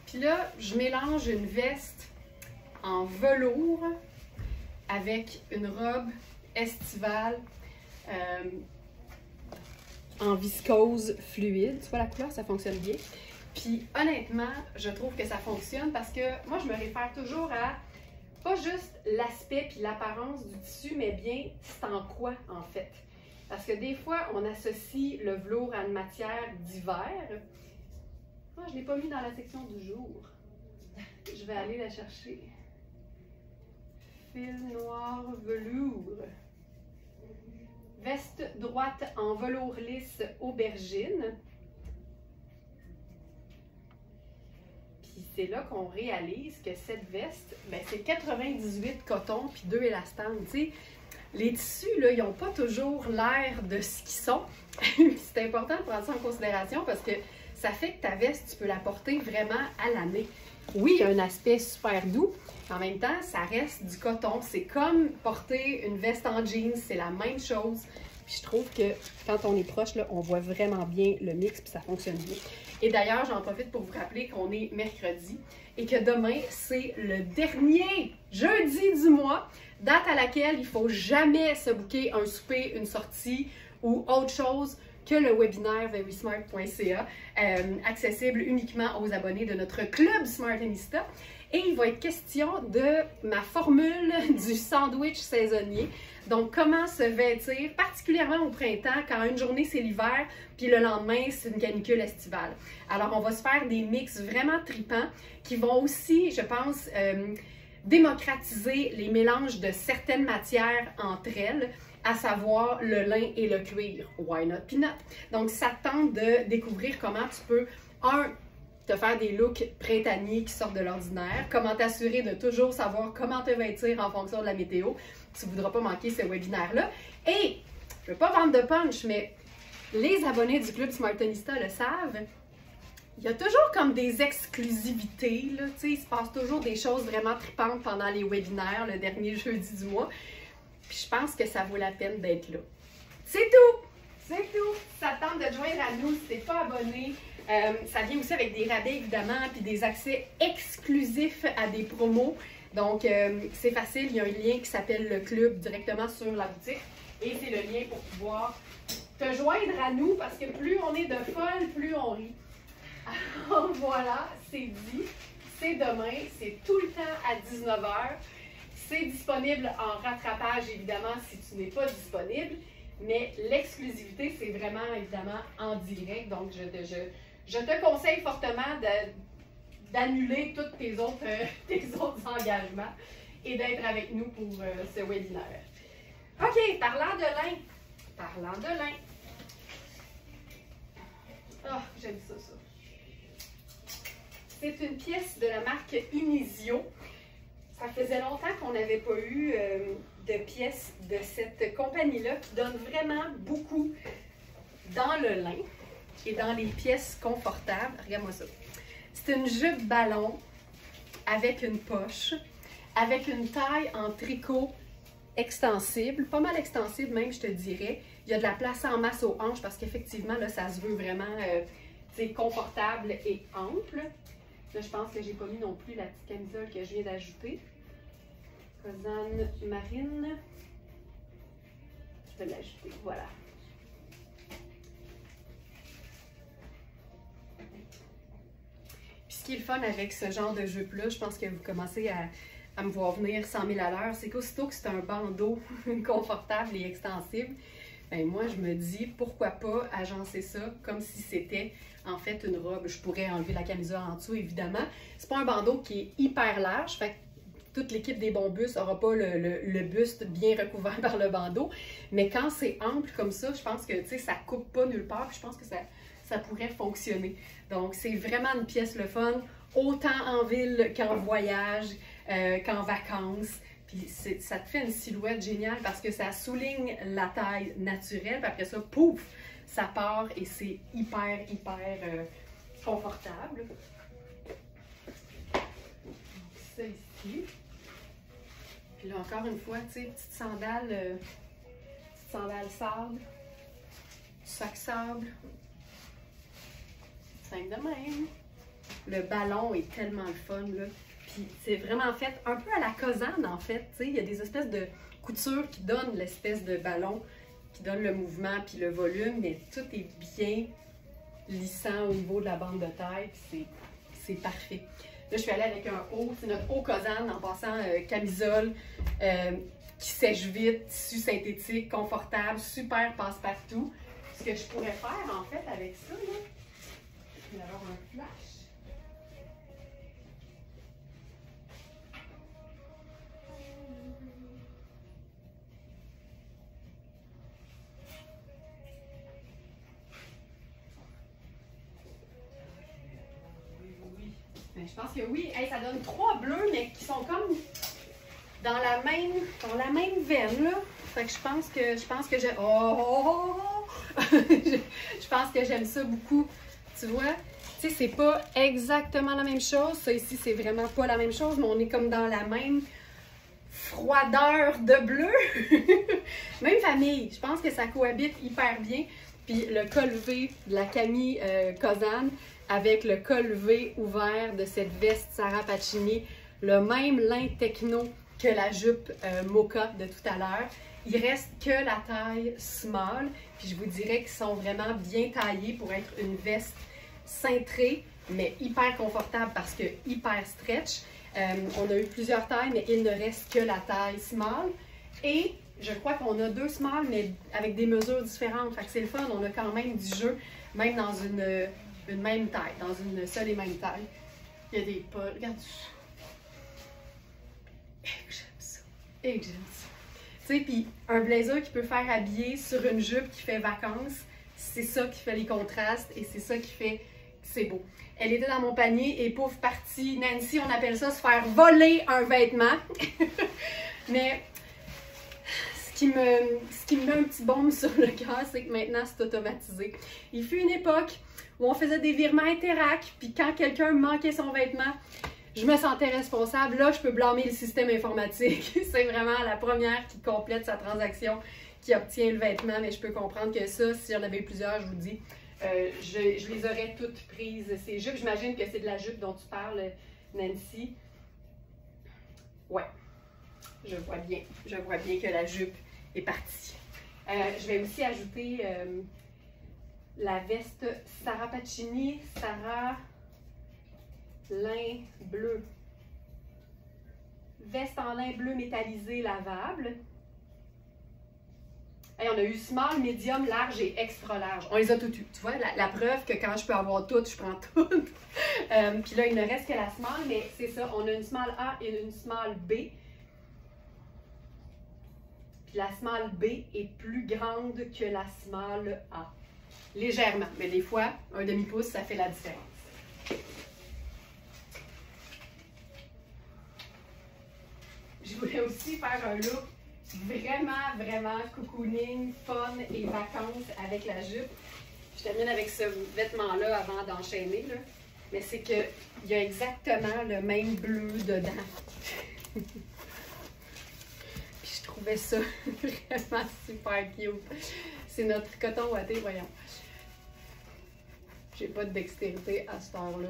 Puis là, je mélange une veste en velours avec une robe estivale en viscose fluide. Tu vois la couleur, ça fonctionne bien. Puis honnêtement, je trouve que ça fonctionne parce que moi, je me réfère toujours à pas juste l'aspect puis l'apparence du tissu, mais bien c'est en quoi en fait. Parce que des fois, on associe le velours à une matière d'hiver. Moi, je ne l'ai pas mis dans la section du jour. Je vais aller la chercher. fil noir velours. Veste droite en velours lisse aubergine. Puis c'est là qu'on réalise que cette veste, ben c'est 98 coton puis 2 élastane. Tu sais, les tissus, là, ils n'ont pas toujours l'air de ce qu'ils sont. C'est important de prendre ça en considération parce que ça fait que ta veste, tu peux la porter vraiment à l'année. Oui, il y a un aspect super doux. En même temps, ça reste du coton. C'est comme porter une veste en jeans, c'est la même chose. Puis je trouve que quand on est proche, là, on voit vraiment bien le mix puis ça fonctionne bien. Et d'ailleurs, j'en profite pour vous rappeler qu'on est mercredi et que demain, c'est le dernier jeudi du mois, date à laquelle il ne faut jamais se booker un souper, une sortie ou autre chose que le webinaire verysmart.ca, accessible uniquement aux abonnés de notre club Smartnista. Et il va être question de ma formule du sandwich saisonnier. Donc, comment se vêtir, particulièrement au printemps, quand une journée c'est l'hiver, puis le lendemain c'est une canicule estivale. Alors, on va se faire des mix vraiment tripants qui vont aussi, je pense, démocratiser les mélanges de certaines matières entre elles, à savoir le lin et le cuir. Why not peanut? Donc, ça tente de découvrir comment tu peux, te faire des looks printaniers qui sortent de l'ordinaire, comment t'assurer de toujours savoir comment te vêtir en fonction de la météo. Tu ne voudras pas manquer ce webinaire-là. Et, je ne veux pas vendre de punch, mais les abonnés du Club Smartnista le savent, il y a toujours comme des exclusivités, là, tu sais, il se passe toujours des choses vraiment tripantes pendant les webinaires, le dernier jeudi du mois. Puis je pense que ça vaut la peine d'être là. C'est tout! C'est tout! Ça tente de te joindre à nous si tu n'es pas abonné. Ça vient aussi avec des rabais, évidemment, puis des accès exclusifs à des promos. Donc, c'est facile. Il y a un lien qui s'appelle le club directement sur la boutique. Et c'est le lien pour pouvoir te joindre à nous parce que plus on est de folle, plus on rit. Alors voilà, c'est dit. C'est demain. C'est tout le temps à 19 h. C'est disponible en rattrapage, évidemment, si tu n'es pas disponible. Mais l'exclusivité, c'est vraiment, évidemment, en direct. Donc, je te conseille fortement d'annuler tous tes autres engagements et d'être avec nous pour ce webinaire. OK, parlant de lin. Parlant de lin. Ah, j'aime ça. C'est une pièce de la marque Inisio. Ça faisait longtemps qu'on n'avait pas eu de pièces de cette compagnie-là qui donne vraiment beaucoup dans le lin et dans les pièces confortables. Regarde-moi ça. C'est une jupe ballon avec une poche, avec une taille en tricot extensible, pas mal extensible même, je te dirais. Il y a de la place en masse aux hanches parce qu'effectivement, là, ça se veut vraiment confortable et ample. Là, je pense que j'ai pas mis non plus la petite camisole que je viens d'ajouter. Cosane marine. Je vais l'ajouter, voilà. Puis ce qui est le fun avec ce genre de jupe-là, je pense que vous commencez à me voir venir 100 000 à l'heure, c'est qu'aussitôt que c'est un bandeau confortable et extensible, ben moi je me dis pourquoi pas agencer ça comme si c'était en fait une robe. Je pourrais enlever la camisole en dessous évidemment. C'est pas un bandeau qui est hyper large, fait que toute l'équipe des bons bus n'aura pas le buste bien recouvert par le bandeau, mais quand c'est ample comme ça, je pense que ça coupe pas nulle part, puis je pense que ça pourrait fonctionner. Donc c'est vraiment une pièce le fun, autant en ville qu'en voyage, qu'en vacances. Puis ça te fait une silhouette géniale parce que ça souligne la taille naturelle. Puis après ça, pouf, ça part et c'est hyper confortable. Donc, ça ici. Puis là, encore une fois, tu sais, petite sandale sable, sac sable. Simple de même. Le ballon est tellement le fun, là. Puis c'est vraiment fait un peu à la Cosane, en fait. Tu sais, il y a des espèces de coutures qui donnent l'espèce de ballon, qui donnent le mouvement puis le volume, mais tout est bien lissant au niveau de la bande de taille, puis c'est parfait. Là, je suis allée avec un haut, c'est notre haut Cosane, en passant camisole, qui sèche vite, tissu synthétique, confortable, super passe-partout. Ce que je pourrais faire, en fait, avec ça, là, c'est d'avoir un flash. Je pense que oui. Hey, ça donne 3 bleus, mais qui sont comme dans la même veine, là. Fait que je pense que j'aime... Je pense que j'aime ça beaucoup. Tu vois? Tu sais, c'est pas exactement la même chose. Ça ici, c'est vraiment pas la même chose, mais on est comme dans la même froideur de bleu. Même famille. Je pense que ça cohabite hyper bien. Puis le col V de la Camille Kozan avec le col V ouvert de cette veste Sarah Pacini, le même lin techno que la jupe mocha de tout à l'heure. Il reste que la taille small, puis je vous dirais qu'ils sont vraiment bien taillés pour être une veste cintrée, mais hyper confortable parce que hyper stretch. On a eu plusieurs tailles, mais il ne reste que la taille small. Et je crois qu'on a 2 small, mais avec des mesures différentes. Fait que c'est le fun, on a quand même du jeu, même dans une même taille, dans une seule et même taille. Il y a des pas, regarde ça. Et que j'aime ça. Et que j'aime ça. Tu sais, puis un blazer qui peut faire habiller sur une jupe qui fait vacances, c'est ça qui fait les contrastes et c'est ça qui fait que c'est beau. Elle était dans mon panier et pauvre partie, Nancy, on appelle ça se faire voler un vêtement. Mais ce qui me met un petit baume sur le cœur, c'est que maintenant c'est automatisé. Il fut une époque où on faisait des virements interac, puis quand quelqu'un manquait son vêtement, je me sentais responsable. Là, je peux blâmer le système informatique. C'est vraiment la première qui complète sa transaction, qui obtient le vêtement. Mais je peux comprendre que ça, si j'en avais plusieurs, je vous dis, je les aurais toutes prises. Ces jupes, j'imagine que c'est de la jupe dont tu parles, Nancy. Ouais, je vois bien que la jupe est partie. Je vais aussi ajouter la veste Sarah Pacini, Sarah... lin bleu. Veste en lin bleu métallisé lavable. Et on a eu small, medium, large et extra large. On les a toutes eues. Tu vois, la preuve que quand je peux avoir toutes, je prends toutes. Puis là, il ne reste que la small, mais c'est ça. On a une small A et une small B. Puis la small B est plus grande que la small A. Légèrement, mais des fois, un demi-pouce, ça fait la différence. Je voulais aussi faire un look vraiment cocooning, fun et vacances avec la jupe. Je termine avec ce vêtement-là avant d'enchaîner. Mais c'est qu'il y a exactement le même bleu dedans. Puis je trouvais ça vraiment super cute. C'est notre coton ouaté, voyons. J'ai pas de dextérité à cette heure-là.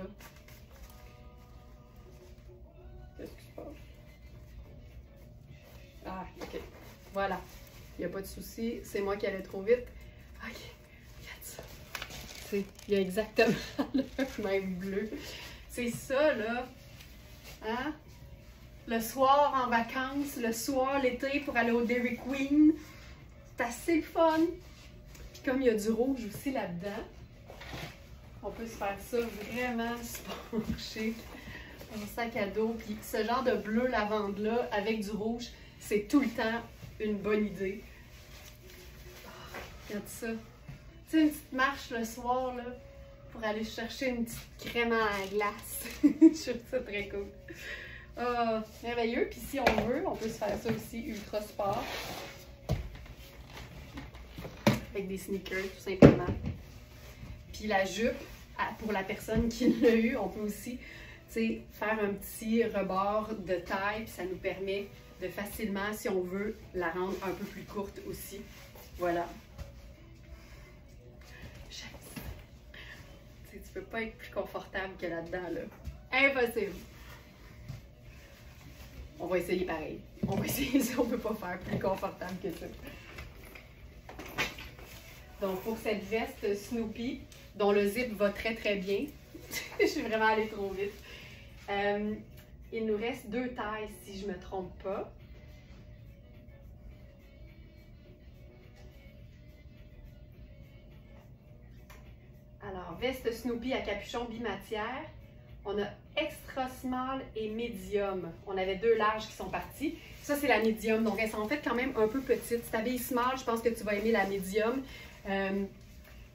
Qu'est-ce qui se passe? Ah, ok. Voilà. Il n'y a pas de souci. C'est moi qui allais trop vite. Ok. Regarde ça. Il y a exactement le même bleu. C'est ça, là. Hein? Le soir en vacances, le soir, l'été, pour aller au Dairy Queen. C'est assez fun. Puis comme il y a du rouge aussi là-dedans, on peut se faire ça vraiment super chic. Un sac à dos. Puis ce genre de bleu lavande-là avec du rouge, c'est tout le temps une bonne idée. Oh, regarde ça. Tu sais, une petite marche le soir, là, pour aller chercher une petite crème à la glace. Je trouve ça très cool. Oh, merveilleux. Puis si on veut, on peut se faire ça aussi ultra sport. Avec des sneakers, tout simplement. Puis la jupe, pour la personne qui l'a eu, on peut aussi, tu sais, faire un petit rebord de taille, puis ça nous permet de facilement, si on veut, la rendre un peu plus courte aussi. Voilà. J'aime ça. Tu sais, tu peux pas être plus confortable que là-dedans, là. Impossible. On va essayer pareil. On va essayer si on peut pas faire plus confortable que ça. Donc, pour cette veste Snoopy, dont le zip va très bien, je suis vraiment allée trop vite. Il nous reste 2 tailles, si je ne me trompe pas. Alors, veste Snoopy à capuchon bimatière. On a extra small et medium. On avait 2 larges qui sont partis. Ça, c'est la medium. Donc, elles sont en fait quand même un peu petites. Si tu habilles small, je pense que tu vas aimer la medium.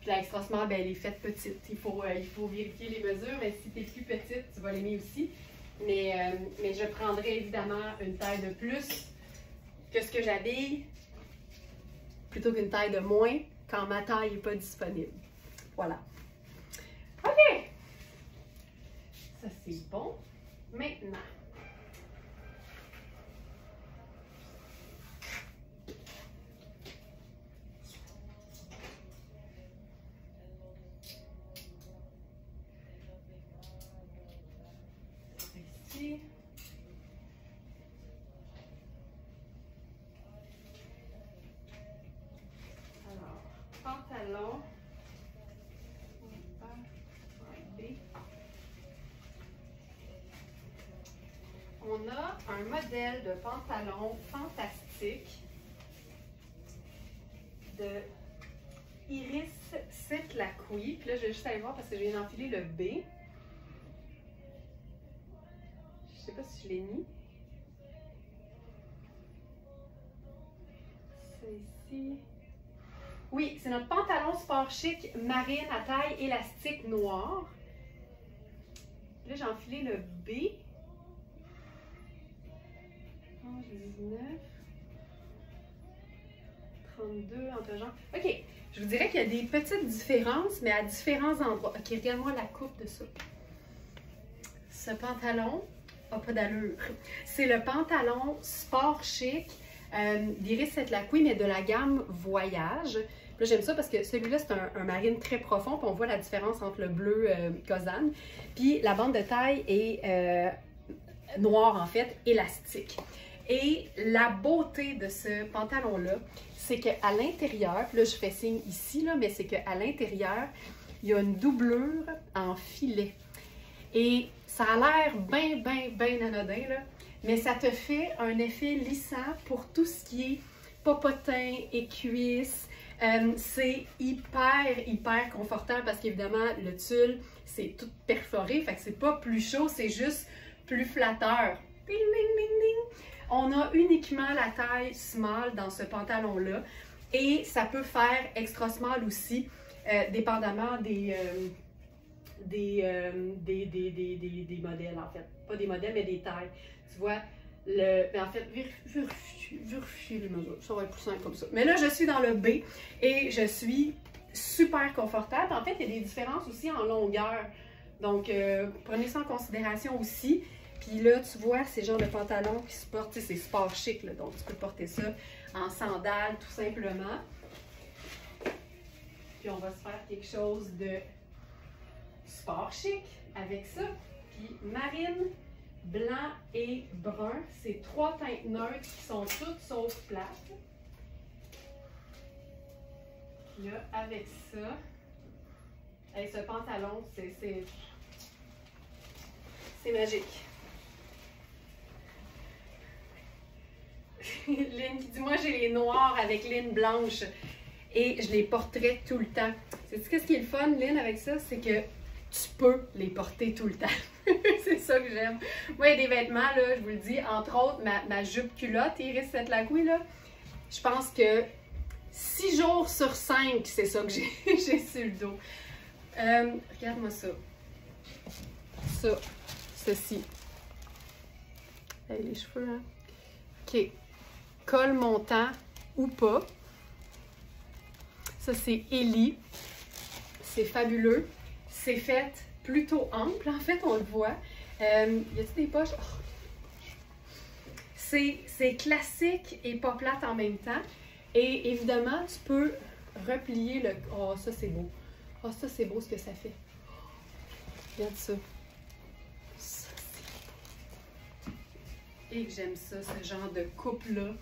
Puis la extra small, ben, elle est faite petite. Il faut vérifier les mesures, mais si tu es plus petite, tu vas l'aimer aussi. Mais je prendrai évidemment une taille de plus que ce que j'habille, plutôt qu'une taille de moins quand ma taille n'est pas disponible. Voilà. OK! Ça, c'est bon. Maintenant, ici. Alors, pantalon. On a un modèle de pantalon fantastique de Iris Setlaqui. Puis là, je vais juste aller voir parce que je viens d'enfiler le B. Je ne sais pas si je l'ai mis. C'est ici. Oui, c'est notre pantalon sport chic marine à taille élastique noire. Là, j'ai enfilé le B. 19, 32 entre genre. OK, je vous dirais qu'il y a des petites différences, mais à différents endroits. OK, regarde-moi la coupe de ça. Ce pantalon n'a pas d'allure. C'est le pantalon sport chic d'Iris Setlaqui, mais de la gamme Voyage. Là, j'aime ça parce que celui-là, c'est un marine très profond, puis on voit la différence entre le bleu Cosane. Puis la bande de taille est noire, en fait, élastique. Et la beauté de ce pantalon-là, c'est qu'à l'intérieur, là je fais signe ici, là, mais c'est qu'à l'intérieur, il y a une doublure en filet. Et ça a l'air bien anodin, là, mais ça te fait un effet lissant pour tout ce qui est popotin et cuisses. C'est hyper confortable parce qu'évidemment, le tulle, c'est tout perforé, fait que c'est pas plus chaud, c'est juste plus flatteur. Ding, ding, ding, ding. On a uniquement la taille small dans ce pantalon-là et ça peut faire extra small aussi, dépendamment des modèles en fait. Pas des modèles, mais des tailles. Tu vois, mais en fait, vérifier les mesures. Ça va être plus simple comme ça. Mais là, je suis dans le B et je suis super confortable. En fait, il y a des différences aussi en longueur. Donc, prenez ça en considération aussi. Puis là, tu vois, c'est genre de pantalon qui se porte, c'est sport chic, là, donc tu peux porter ça en sandales, tout simplement. Puis on va se faire quelque chose de sport chic avec ça. Puis marine, blanc et brun, c'est trois teintes neutres qui sont toutes sauf plates. Puis là, avec ça, avec ce pantalon, c'est magique. Lynn qui dit, moi j'ai les noirs avec Lynn blanche et je les porterai tout le temps. Sais-tu qu'est-ce qui est le fun, Lynn, avec ça? C'est que tu peux les porter tout le temps. C'est ça que j'aime. Moi, il y a des vêtements, là, je vous le dis, entre autres, ma jupe culotte Iris Setlaqui, là, je pense que 6 jours sur 5, c'est ça que j'ai sur le dos. Regarde-moi ça. Ça, ceci. Hey, les cheveux, hein? OK. Col montant ou pas. Ça, c'est Ellie. C'est fabuleux. C'est fait plutôt ample, en fait, on le voit. Y a-t-il des poches? Oh. C'est classique et pas plate en même temps. Et évidemment, tu peux replier le... Oh, ça, c'est beau. Oh, ça, c'est beau ce que ça fait. Regarde ça. Ça, c'est beau. Et j'aime ça, ce genre de coupe-là.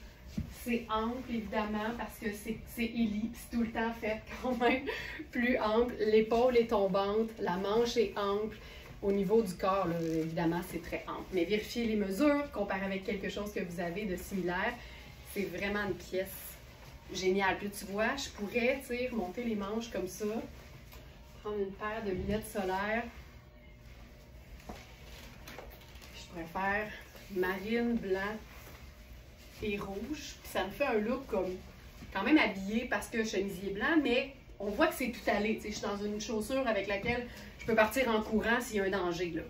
C'est ample, évidemment, parce que c'est Ellie, c'est tout le temps fait quand même plus ample. L'épaule est tombante, la manche est ample. Au niveau du corps, là, évidemment, c'est très ample. Mais vérifiez les mesures, comparé avec quelque chose que vous avez de similaire. C'est vraiment une pièce géniale. Puis tu vois, je pourrais, tu sais, remonter les manches comme ça, prendre une paire de lunettes solaires. Je pourrais faire marine, blanc et rouge. Puis ça me fait un look comme quand même habillé parce que chemisier blanc, mais on voit que c'est tout allé. Tu sais, je suis dans une chaussure avec laquelle je peux partir en courant s'il y a un danger, là.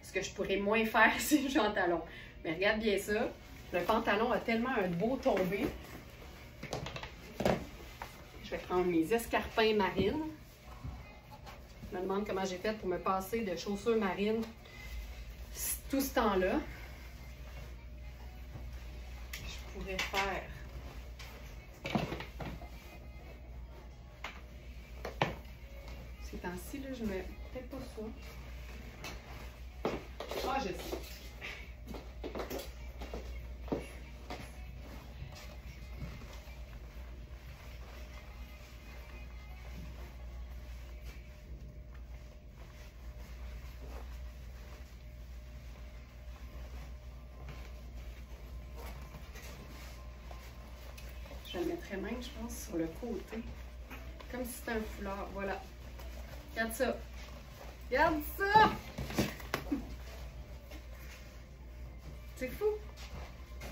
Ce que je pourrais moins faire si je suis en talon. Mais regarde bien ça. Le pantalon a tellement un beau tombé. Je vais prendre mes escarpins marines. Je me demande comment j'ai fait pour me passer de chaussures marines tout ce temps-là. Je pourrais faire... Ces temps-ci, là, je mets peut-être pas ça. Ah, je sais. Je le mettrais même, je pense, sur le côté. Comme si c'était un foulard. Voilà. Regarde ça. Regarde ça! C'est fou!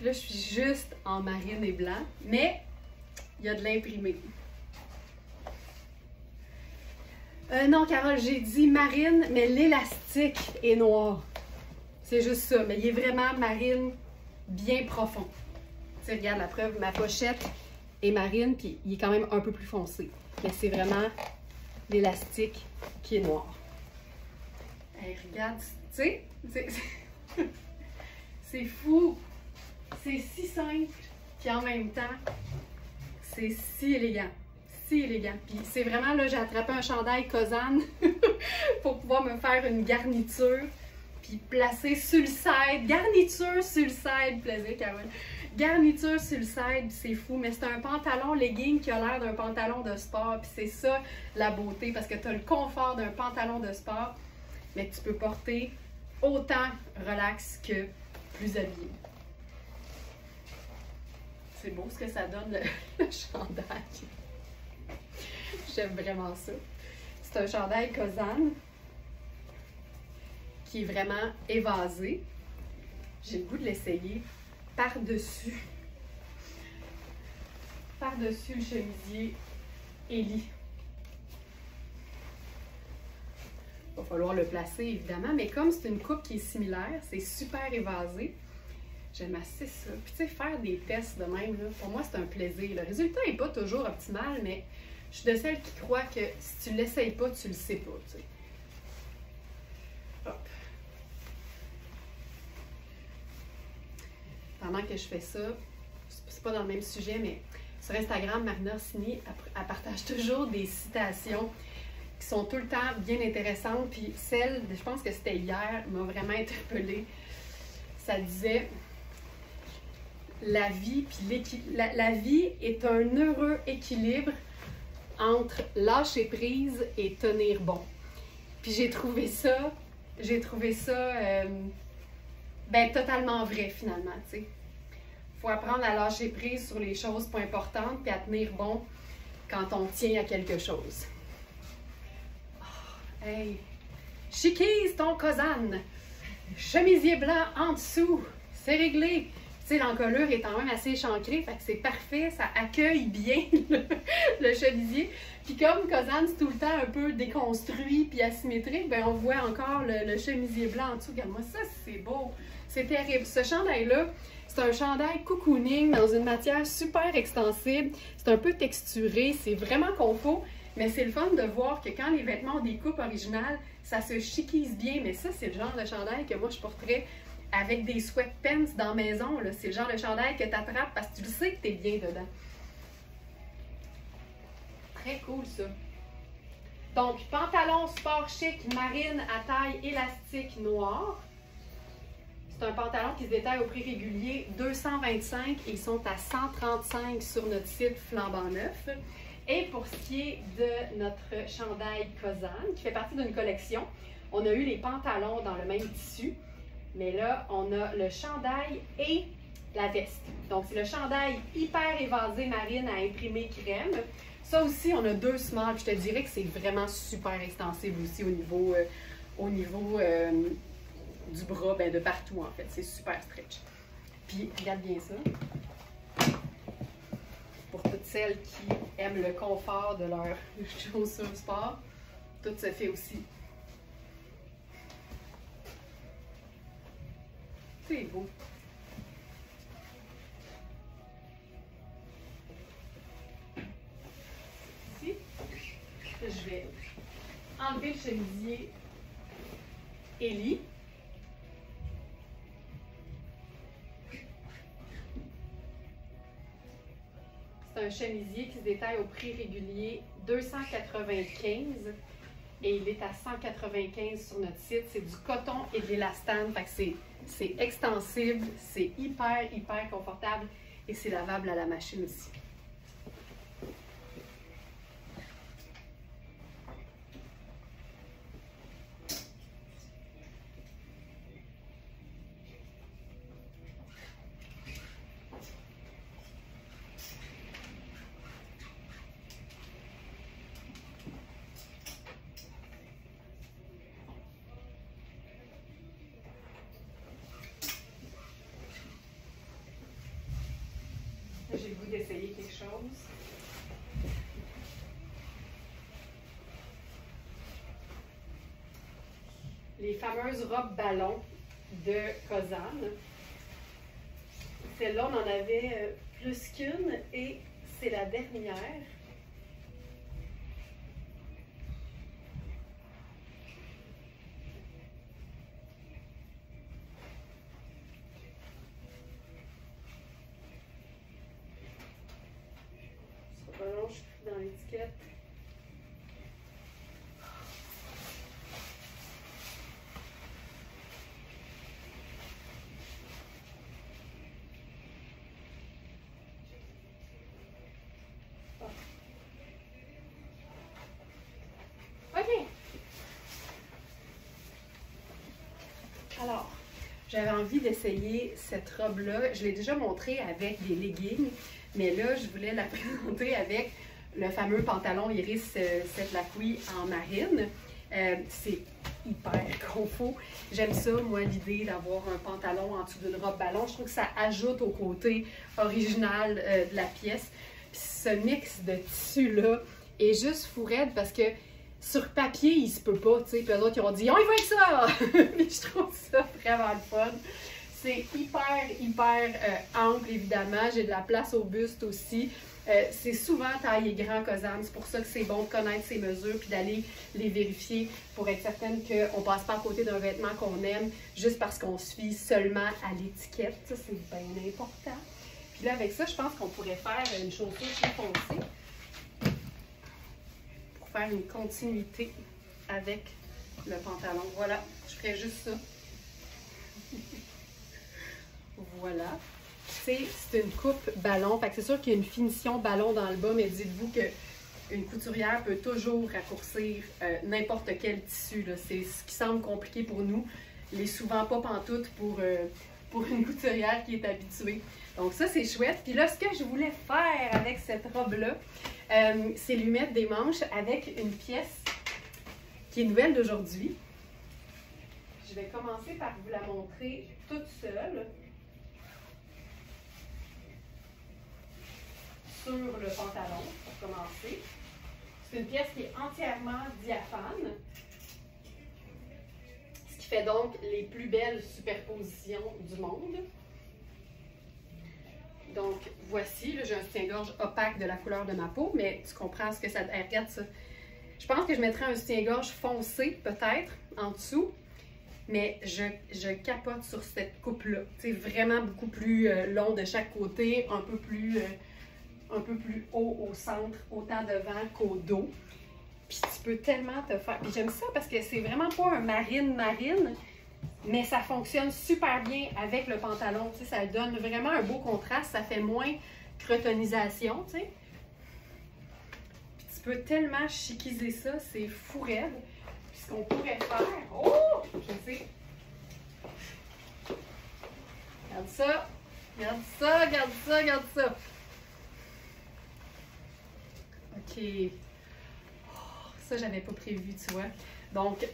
Là, je suis juste en marine et blanc, mais il y a de l'imprimé. Non, Carole, j'ai dit marine, mais l'élastique est noir. C'est juste ça, mais il est vraiment marine bien profond. Tu sais, regarde la preuve, ma pochette est marine, puis il est quand même un peu plus foncé. Mais c'est vraiment l'élastique qui est noir. Hey, regarde, tu sais, c'est fou. C'est si simple, puis en même temps, c'est si élégant. Si élégant. Puis c'est vraiment, là, j'ai attrapé un chandail Kozan pour pouvoir me faire une garniture, puis placer sur le side. Garniture sur le side, plaisir, Carole. Garniture sur le side, c'est fou, mais c'est un pantalon legging qui a l'air d'un pantalon de sport, puis c'est ça la beauté, parce que tu as le confort d'un pantalon de sport, mais que tu peux porter autant relax que plus habillé. C'est beau ce que ça donne, le chandail. J'aime vraiment ça. C'est un chandail Kozan qui est vraiment évasé. J'ai le goût de l'essayer par-dessus le chemisier Ellie. Il va falloir le placer évidemment, mais comme c'est une coupe qui est similaire, c'est super évasé. J'aime assez ça. Puis tu sais, faire des tests de même, là, pour moi c'est un plaisir. Le résultat n'est pas toujours optimal, mais je suis de celles qui croient que si tu ne l'essayes pas, tu le sais pas. Tu sais. Hop. Pendant que je fais ça, c'est pas dans le même sujet, mais sur Instagram, Marina Orsini, elle partage toujours des citations qui sont tout le temps bien intéressantes. Puis celle, je pense que c'était hier, m'a vraiment interpellée. Ça disait la vie, puis la vie est un heureux équilibre entre lâcher prise et tenir bon. Puis j'ai trouvé ça ben, totalement vrai finalement, tu sais. Faut apprendre à lâcher prise sur les choses pas importantes puis à tenir bon quand on tient à quelque chose. Oh, hey! Chiquise ton Kozan! Chemisier blanc en dessous! C'est réglé! Tu sais, l'encolure est quand même assez échancrée, fait que c'est parfait, ça accueille bien le chemisier. Puis comme Kozan, c'est tout le temps un peu déconstruit puis asymétrique, ben on voit encore le chemisier blanc en dessous. Regarde-moi ça, c'est beau! C'est terrible. Ce chandail-là, c'est un chandail cocooning dans une matière super extensible. C'est un peu texturé, c'est vraiment confort, mais c'est le fun de voir que quand les vêtements ont des coupes originales, ça se chiquise bien. Mais ça, c'est le genre de chandail que moi, je porterais avec des sweatpants dans la maison. C'est le genre de chandail que tu attrapes parce que tu le sais que tu es bien dedans. Très cool, ça. Donc, pantalon sport chic marine à taille élastique noire. C'est un pantalon qui se détaille au prix régulier 225 et ils sont à 135 sur notre site Flambant Neuf. Et pour ce qui est de notre chandail Kozan, qui fait partie d'une collection, on a eu les pantalons dans le même tissu, mais là, on a le chandail et la veste. Donc, c'est le chandail hyper évasé marine à imprimer crème. Ça aussi, on a deux smalls. Je te dirais que c'est vraiment super extensible aussi au niveau du bras, ben de partout en fait. C'est super stretch. Puis, regarde bien ça. Pour toutes celles qui aiment le confort de leurs chaussures sport. Tout se fait aussi. C'est beau. Ici, je vais enlever le chemisier Ellie. C'est un chemisier qui se détaille au prix régulier 295 et il est à 195 sur notre site. C'est du coton et de l'élastane, fait que c'est extensible, c'est hyper confortable et c'est lavable à la machine aussi. J'ai le goût d'essayer quelque chose. Les fameuses robes ballon de Kozan. Celle-là, on en avait plus qu'une et c'est la dernière. Je suis dans l'étiquette. OK. Alors, j'avais envie d'essayer cette robe-là. Je l'ai déjà montrée avec des leggings, mais là, je voulais la présenter avec le fameux pantalon Iris Setlaqui en marine. C'est hyper confort. J'aime ça, moi, l'idée d'avoir un pantalon en dessous d'une robe ballon. Je trouve que ça ajoute au côté original de la pièce. Puis ce mix de tissu-là est juste fou raide parce que sur papier, il se peut pas, tu sais. Puis eux autres, ils ont dit « On y va avec ça! » Mais je trouve ça vraiment le fun. C'est hyper ample, évidemment. J'ai de la place au buste aussi. C'est souvent taillé grand Kozan. C'est pour ça que c'est bon de connaître ses mesures puis d'aller les vérifier pour être certaine qu'on ne passe pas à côté d'un vêtement qu'on aime juste parce qu'on se fie seulement à l'étiquette. Ça, c'est bien important. Puis là, avec ça, je pense qu'on pourrait faire une chaussure plus foncée pour faire une continuité avec le pantalon. Voilà, je ferais juste ça. Voilà. C'est une coupe ballon. Fait que c'est sûr qu'il y a une finition ballon dans le bas, mais dites-vous qu'une couturière peut toujours raccourcir n'importe quel tissu. C'est ce qui semble compliqué pour nous. Il n'est souvent pas pantoute pour une couturière qui est habituée. Donc ça, c'est chouette. Puis là, ce que je voulais faire avec cette robe-là, c'est lui mettre des manches avec une pièce qui est nouvelle d'aujourd'hui. Je vais commencer par vous la montrer toute seule. Sur le pantalon, pour commencer. C'est une pièce qui est entièrement diaphane, ce qui fait donc les plus belles superpositions du monde. Donc, voici, là, j'ai un soutien-gorge opaque de la couleur de ma peau, mais tu comprends ce que ça... regarde ça. Je pense que je mettrais un soutien-gorge foncé, peut-être, en dessous, mais je capote sur cette coupe-là. C'est vraiment beaucoup plus long de chaque côté, un peu plus haut au centre, autant devant qu'au dos. Puis tu peux tellement te faire... Puis j'aime ça parce que c'est vraiment pas un marine, mais ça fonctionne super bien avec le pantalon. Tu sais, ça donne vraiment un beau contraste, ça fait moins crotonisation, tu sais. Puis tu peux tellement chiquiser ça, c'est fou raide. Puis ce qu'on pourrait faire... Oh! Je sais. Regarde ça. Regarde ça, regarde ça, regarde ça. OK. Oh, ça, j'avais pas prévu, tu vois. Donc,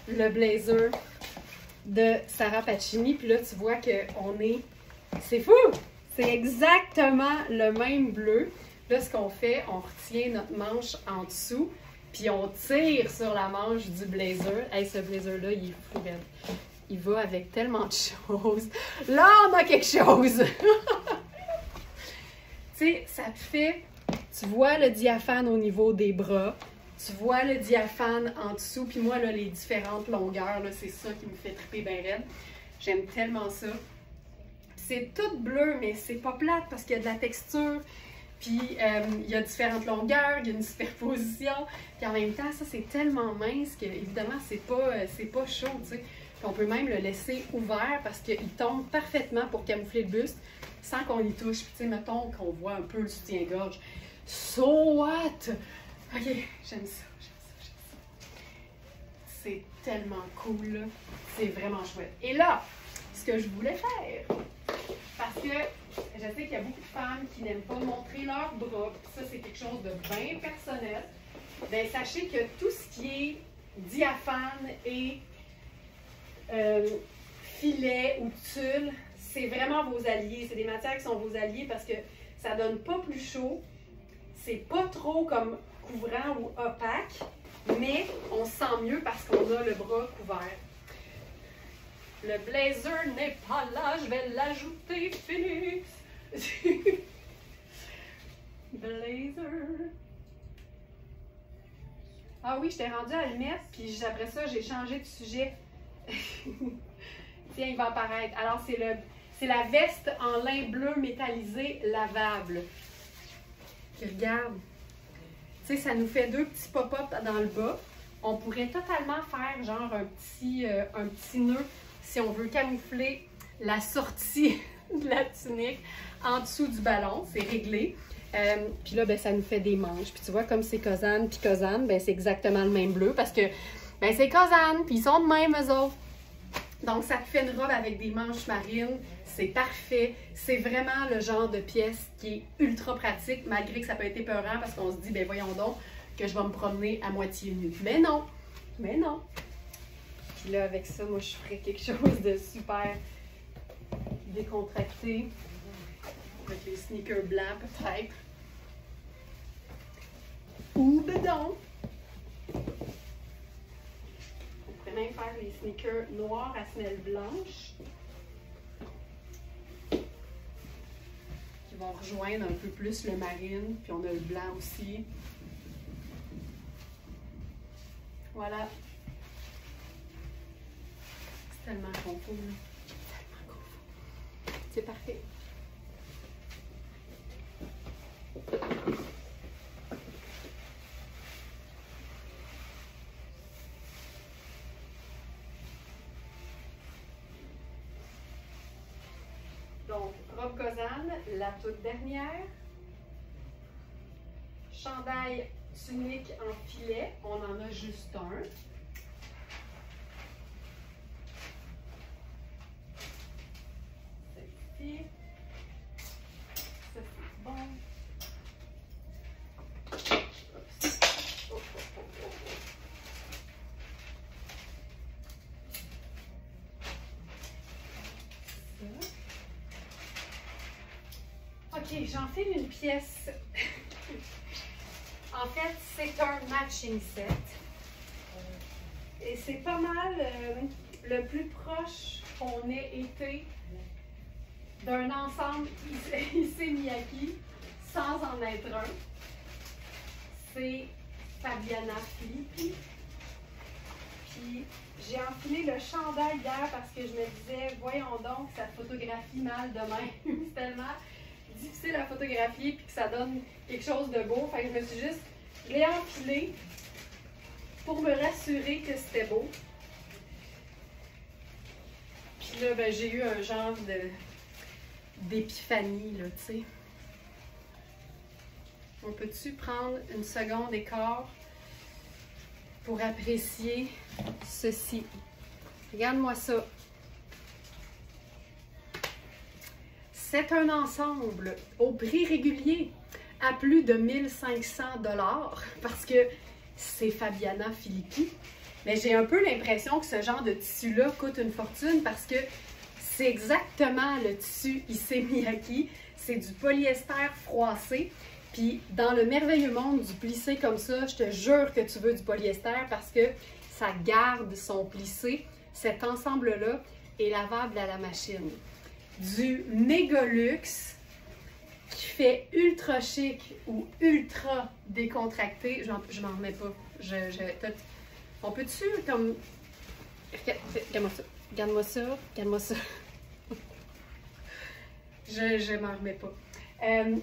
le blazer de Sarah Pacini. Puis là, tu vois qu'on est... C'est fou! C'est exactement le même bleu. Là, ce qu'on fait, on retient notre manche en dessous, puis on tire sur la manche du blazer. Hey, ce blazer-là, il est fou, raide. Il va avec tellement de choses. Là, on a quelque chose! Tu sais, ça te fait... Tu vois le diaphane au niveau des bras. Tu vois le diaphane en dessous. Puis moi, là, les différentes longueurs, là, c'est ça qui me fait triper bien raide. J'aime tellement ça. C'est tout bleu, mais c'est pas plate parce qu'il y a de la texture. Puis il y a différentes longueurs, il y a une superposition. Puis en même temps, ça, c'est tellement mince que, évidemment, c'est pas chaud, tu sais. Puis on peut même le laisser ouvert parce qu'il tombe parfaitement pour camoufler le buste sans qu'on y touche. Puis tu sais, mettons qu'on voit un peu le soutien-gorge. So what? Ok, j'aime ça. C'est tellement cool, là. C'est vraiment chouette. Et là, ce que je voulais faire, parce que je sais qu'il y a beaucoup de femmes qui n'aiment pas montrer leurs bras, ça, c'est quelque chose de bien personnel. Bien, sachez que tout ce qui est diaphane et filet ou tulle, c'est vraiment vos alliés. C'est des matières qui sont vos alliés parce que ça donne pas plus chaud. C'est pas trop comme couvrant ou opaque, mais on se sent mieux parce qu'on a le bras couvert. Le blazer n'est pas là, je vais l'ajouter, Phoenix. Blazer. Ah oui, je t'ai rendu à le mettre, puis après ça, j'ai changé de sujet. Tiens, il va apparaître. Alors, c'est la veste en lin bleu métallisé lavable. Regarde. Tu sais, ça nous fait deux petits pop-up dans le bas. On pourrait totalement faire genre un petit nœud si on veut camoufler la sortie de la tunique en dessous du ballon. C'est réglé. Puis là, ben, ça nous fait des manches. Puis tu vois, comme c'est Cosane puis Cosane, ben, c'est exactement le même bleu parce que ben, c'est Cosane, puis ils sont de même, eux autres. Donc, ça te fait une robe avec des manches marines. C'est parfait. C'est vraiment le genre de pièce qui est ultra pratique, malgré que ça peut être épeurant parce qu'on se dit, ben voyons donc, que je vais me promener à moitié nue. Mais non! Mais non! Puis là, avec ça, moi, je ferais quelque chose de super décontracté. Avec les sneakers blancs, peut-être. Ou bedon. On pourrait même faire les sneakers noirs à semelles blanches. Qui vont rejoindre un peu plus le marine. Puis on a le blanc aussi. Voilà. C'est tellement confort. Tellement confort. C'est parfait. Donc, robe Cosane, la toute dernière. Chandail tunique en filet, on en a juste un. Celle-ci. Ça, c'est bon. Ok, j'enfile une pièce. En fait, c'est un matching set. Et c'est pas mal le plus proche qu'on ait été d'un ensemble Issey Miyake sans en être un. C'est Fabiana Filippi. Puis j'ai enfilé le chandail hier parce que je me disais, voyons donc, ça photographie mal de même. C'est tellement difficile à photographier puis que ça donne quelque chose de beau. Fait que je me suis juste, je l'ai enfilé pour me rassurer que c'était beau. Puis là, ben, j'ai eu un genre d'épiphanie, là, tu sais. On peut-tu prendre une seconde et quart pour apprécier ceci? Regarde-moi ça. C'est un ensemble au prix régulier à plus de 1500 $ parce que c'est Fabiana Filippi. Mais j'ai un peu l'impression que ce genre de tissu-là coûte une fortune parce que c'est exactement le tissu Issey Miyake. C'est du polyester froissé. Puis dans le merveilleux monde du plissé comme ça, je te jure que tu veux du polyester parce que ça garde son plissé. Cet ensemble-là est lavable à la machine. Du Megalux qui fait ultra chic ou ultra décontracté. Je m'en remets pas. On peut-tu comme... Regarde-moi ça. Regarde-moi ça. Regarde-moi ça. Je m'en remets pas.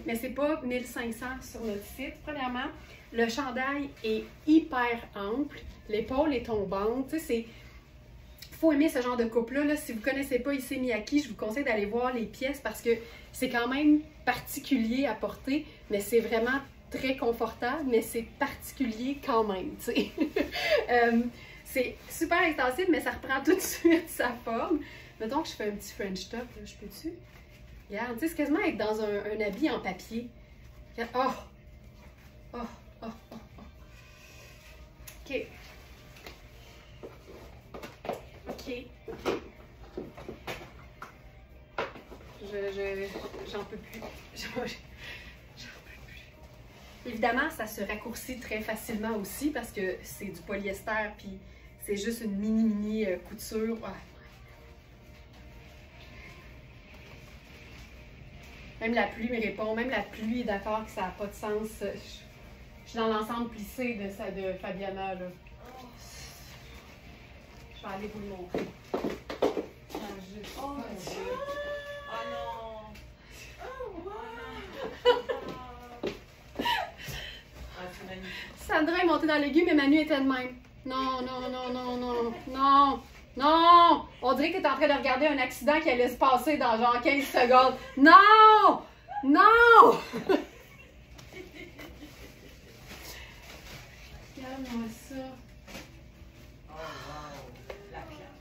Mais c'est pas 1500 sur notre site. Premièrement, le chandail est hyper ample. L'épaule est tombante. Tu sais, c'est... Faut aimer ce genre de coupe-là. Là. Si vous ne connaissez pas Issey Miyake, je vous conseille d'aller voir les pièces parce que c'est quand même particulier à porter, mais c'est vraiment très confortable, mais c'est particulier quand même. Tu sais. C'est super extensible, mais ça reprend tout de suite sa forme. Mettons que je fais un petit French top, là, je peux-tu? Regarde, tu sais, c'est quasiment être dans un habit en papier. Regarde. Oh! Oh! Oh! Oh! Oh! OK. OK. J'en peux plus. J'en peux plus. Évidemment, ça se raccourcit très facilement aussi parce que c'est du polyester puis c'est juste une mini couture. Ouais. Même la pluie me répond, même la pluie est d'accord que ça n'a pas de sens. Je suis dans l'ensemble plissé de Fabiana, là. Je vais aller vous le montrer. Oh mon Dieu! Oh non! Oh wow! Ah, c'est magnifique. Sandra est montée dans l'aiguille, mais Manu était de même. Non, non, non, non, non, non, non! On dirait que tu es en train de regarder un accident qui allait se passer dans genre 15 secondes. Non! Non! Regarde-moi ça.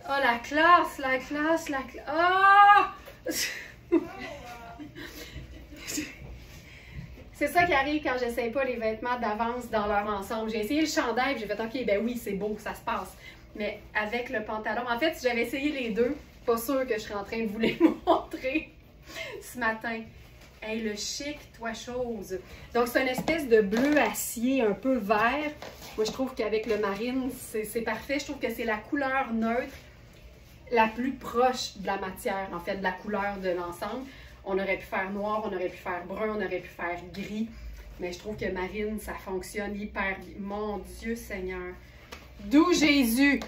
Oh, la classe, la classe, la classe. Oh! C'est ça qui arrive quand j'essaye pas les vêtements d'avance dans leur ensemble. J'ai essayé le chandail, j'ai fait OK, ben oui, c'est beau, ça se passe. Mais avec le pantalon, en fait, si j'avais essayé les deux, pas sûr que je serais en train de vous les montrer ce matin. Hey, le chic, toi chose. Donc, c'est une espèce de bleu acier un peu vert. Moi, je trouve qu'avec le marine, c'est parfait. Je trouve que c'est la couleur neutre la plus proche de la matière, en fait, de la couleur de l'ensemble. On aurait pu faire noir, on aurait pu faire brun, on aurait pu faire gris. Mais je trouve que marine, ça fonctionne hyper bien. Mon Dieu Seigneur. D'où Jésus?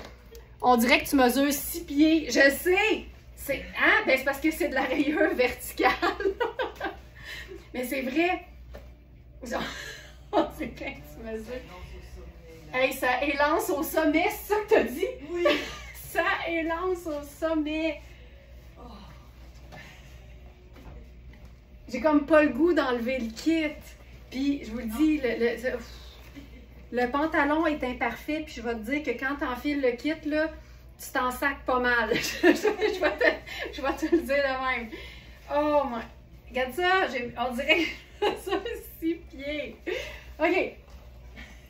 On dirait que tu mesures 6 pieds. Je sais! C'est ben, c'est parce que c'est de la rayure verticale. Mais c'est vrai. On dirait que tu mesures. Hey, ça élance au sommet, c'est ça que t'as dit? Oui! Ça élance au sommet. J'ai comme pas le goût d'enlever le kit. Puis, je vous le dis, le pantalon est imparfait. Puis, je vais te dire que quand tu enfiles le kit, là, tu t'en sacs pas mal. je vais te le dire de même. Oh my. Regarde ça. On dirait que ça 6 pieds. OK.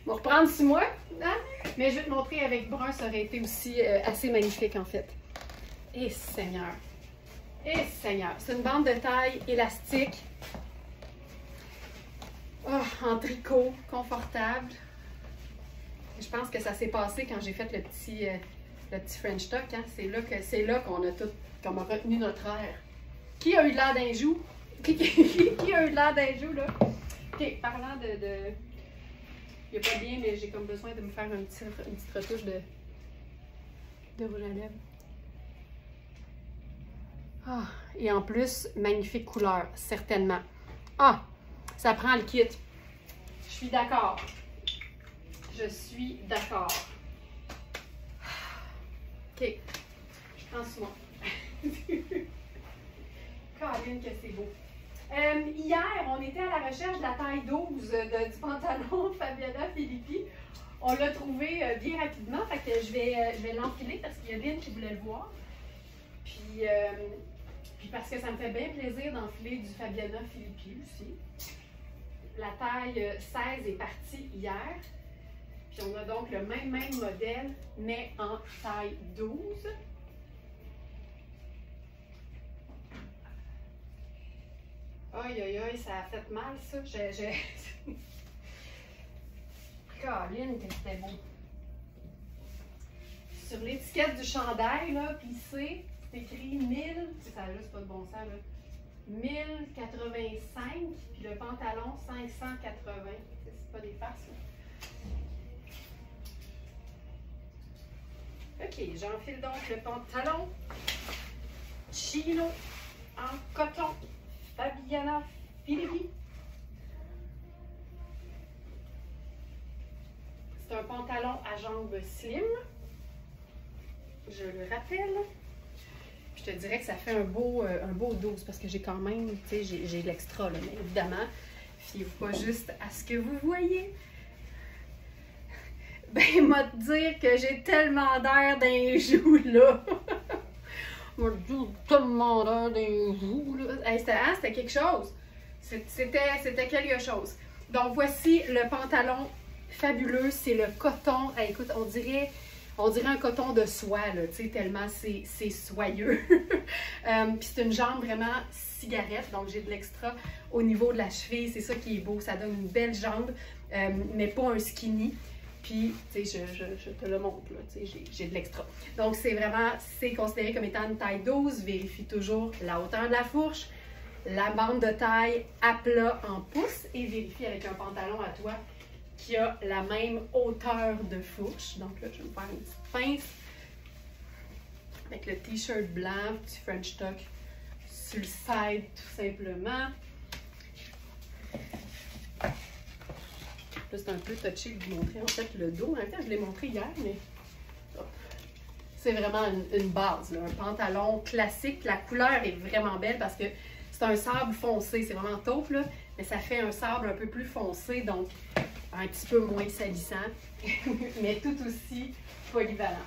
On va reprendre 6 mois. Hein? Mais je vais te montrer avec brun, ça aurait été aussi assez magnifique, en fait. Et Seigneur. Et Seigneur, c'est une bande de taille élastique, en tricot, confortable. Je pense que ça s'est passé quand j'ai fait le petit French tuck. Hein? C'est là qu'on a retenu notre air. Qui a eu de l'air d'un joue? Qui a eu de l'air d'un joue, là? OK, parlant de... Il n'y a pas bien, mais j'ai comme besoin de me faire une petite retouche de rouge à lèvres. Ah, et en plus, magnifique couleur, certainement. Ah, ça prend le kit. Je suis d'accord. Je suis d'accord. OK. Je prends soin. Caroline, que c'est beau. Hier, on était à la recherche de la taille 12 du pantalon Fabiana Filippi. On l'a trouvé bien rapidement, fait que je vais l'enfiler parce qu'il y a Lynn qui voulait le voir. Puis parce que ça me fait bien plaisir d'enfiler du Fabiana Filippi aussi. La taille 16 est partie hier. Puis on a donc le même modèle, mais en taille 12. Aïe, aïe, aïe, ça a fait mal, ça. Caroline, que c'était beau. Sur l'étiquette du chandail, là, plissé, c'est écrit 1000, ça n'a juste pas de bon sens, là. 1085, puis le pantalon 580. C'est pas des farces, là. Ok, j'enfile donc le pantalon chino en coton Fabiana Filippi. C'est un pantalon à jambes slim. Je le rappelle. Je te dirais que ça fait un beau 12 parce que j'ai quand même, tu sais, j'ai de l'extra, là. Mais évidemment, fiez-vous pas juste à ce que vous voyez. Ben, moi te dire que j'ai tellement d'air dans les joues, là. Moi, j'ai tellement d'air dans les joues, là. Hey, c'était quelque chose. C'était quelque chose. Donc, voici le pantalon fabuleux. C'est le coton. Hey, écoute, on dirait un coton de soie, là, tu sais, tellement c'est soyeux. Puis c'est une jambe vraiment cigarette, donc j'ai de l'extra au niveau de la cheville. C'est ça qui est beau. Ça donne une belle jambe, mais pas un skinny. Puis, tu sais, je te le montre, là, tu sais, j'ai de l'extra. Donc, c'est considéré comme étant une taille 12. Vérifie toujours la hauteur de la fourche, la bande de taille à plat en pouces et vérifie avec un pantalon à toi qui a la même hauteur de fourche. Donc là, je vais me faire une petite pince avec le t-shirt blanc, petit French tuck sur le side tout simplement. Là, c'est un peu touché de vous montrer en fait le dos. En même temps, je l'ai montré hier, mais c'est vraiment une base, là, un pantalon classique. La couleur est vraiment belle parce que c'est un sable foncé. C'est vraiment taupe, là, mais ça fait un sable un peu plus foncé, donc un petit peu moins salissant, mais tout aussi polyvalent.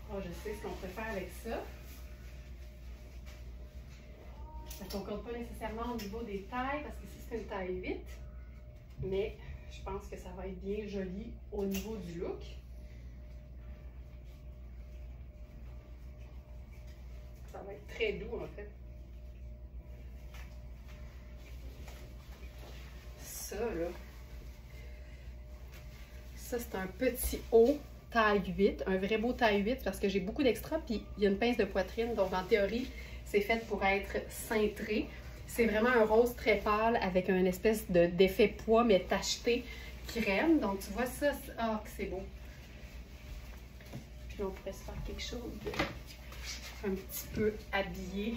Oh, je sais ce qu'on peut faire avec ça. Ça ne concorde pas nécessairement au niveau des tailles, parce que ici c'est une taille 8, mais je pense que ça va être bien joli au niveau du look. Ça va être très doux en fait. Ça, là. Ça, c'est un petit haut taille 8, un vrai beau taille 8 parce que j'ai beaucoup d'extra, puis il y a une pince de poitrine, donc en théorie, c'est fait pour être cintré. C'est vraiment un rose très pâle avec un espèce d'effet pois, mais tacheté crème. Donc, tu vois ça, ah, que c'est beau. Puis on pourrait se faire quelque chose de un petit peu habillé.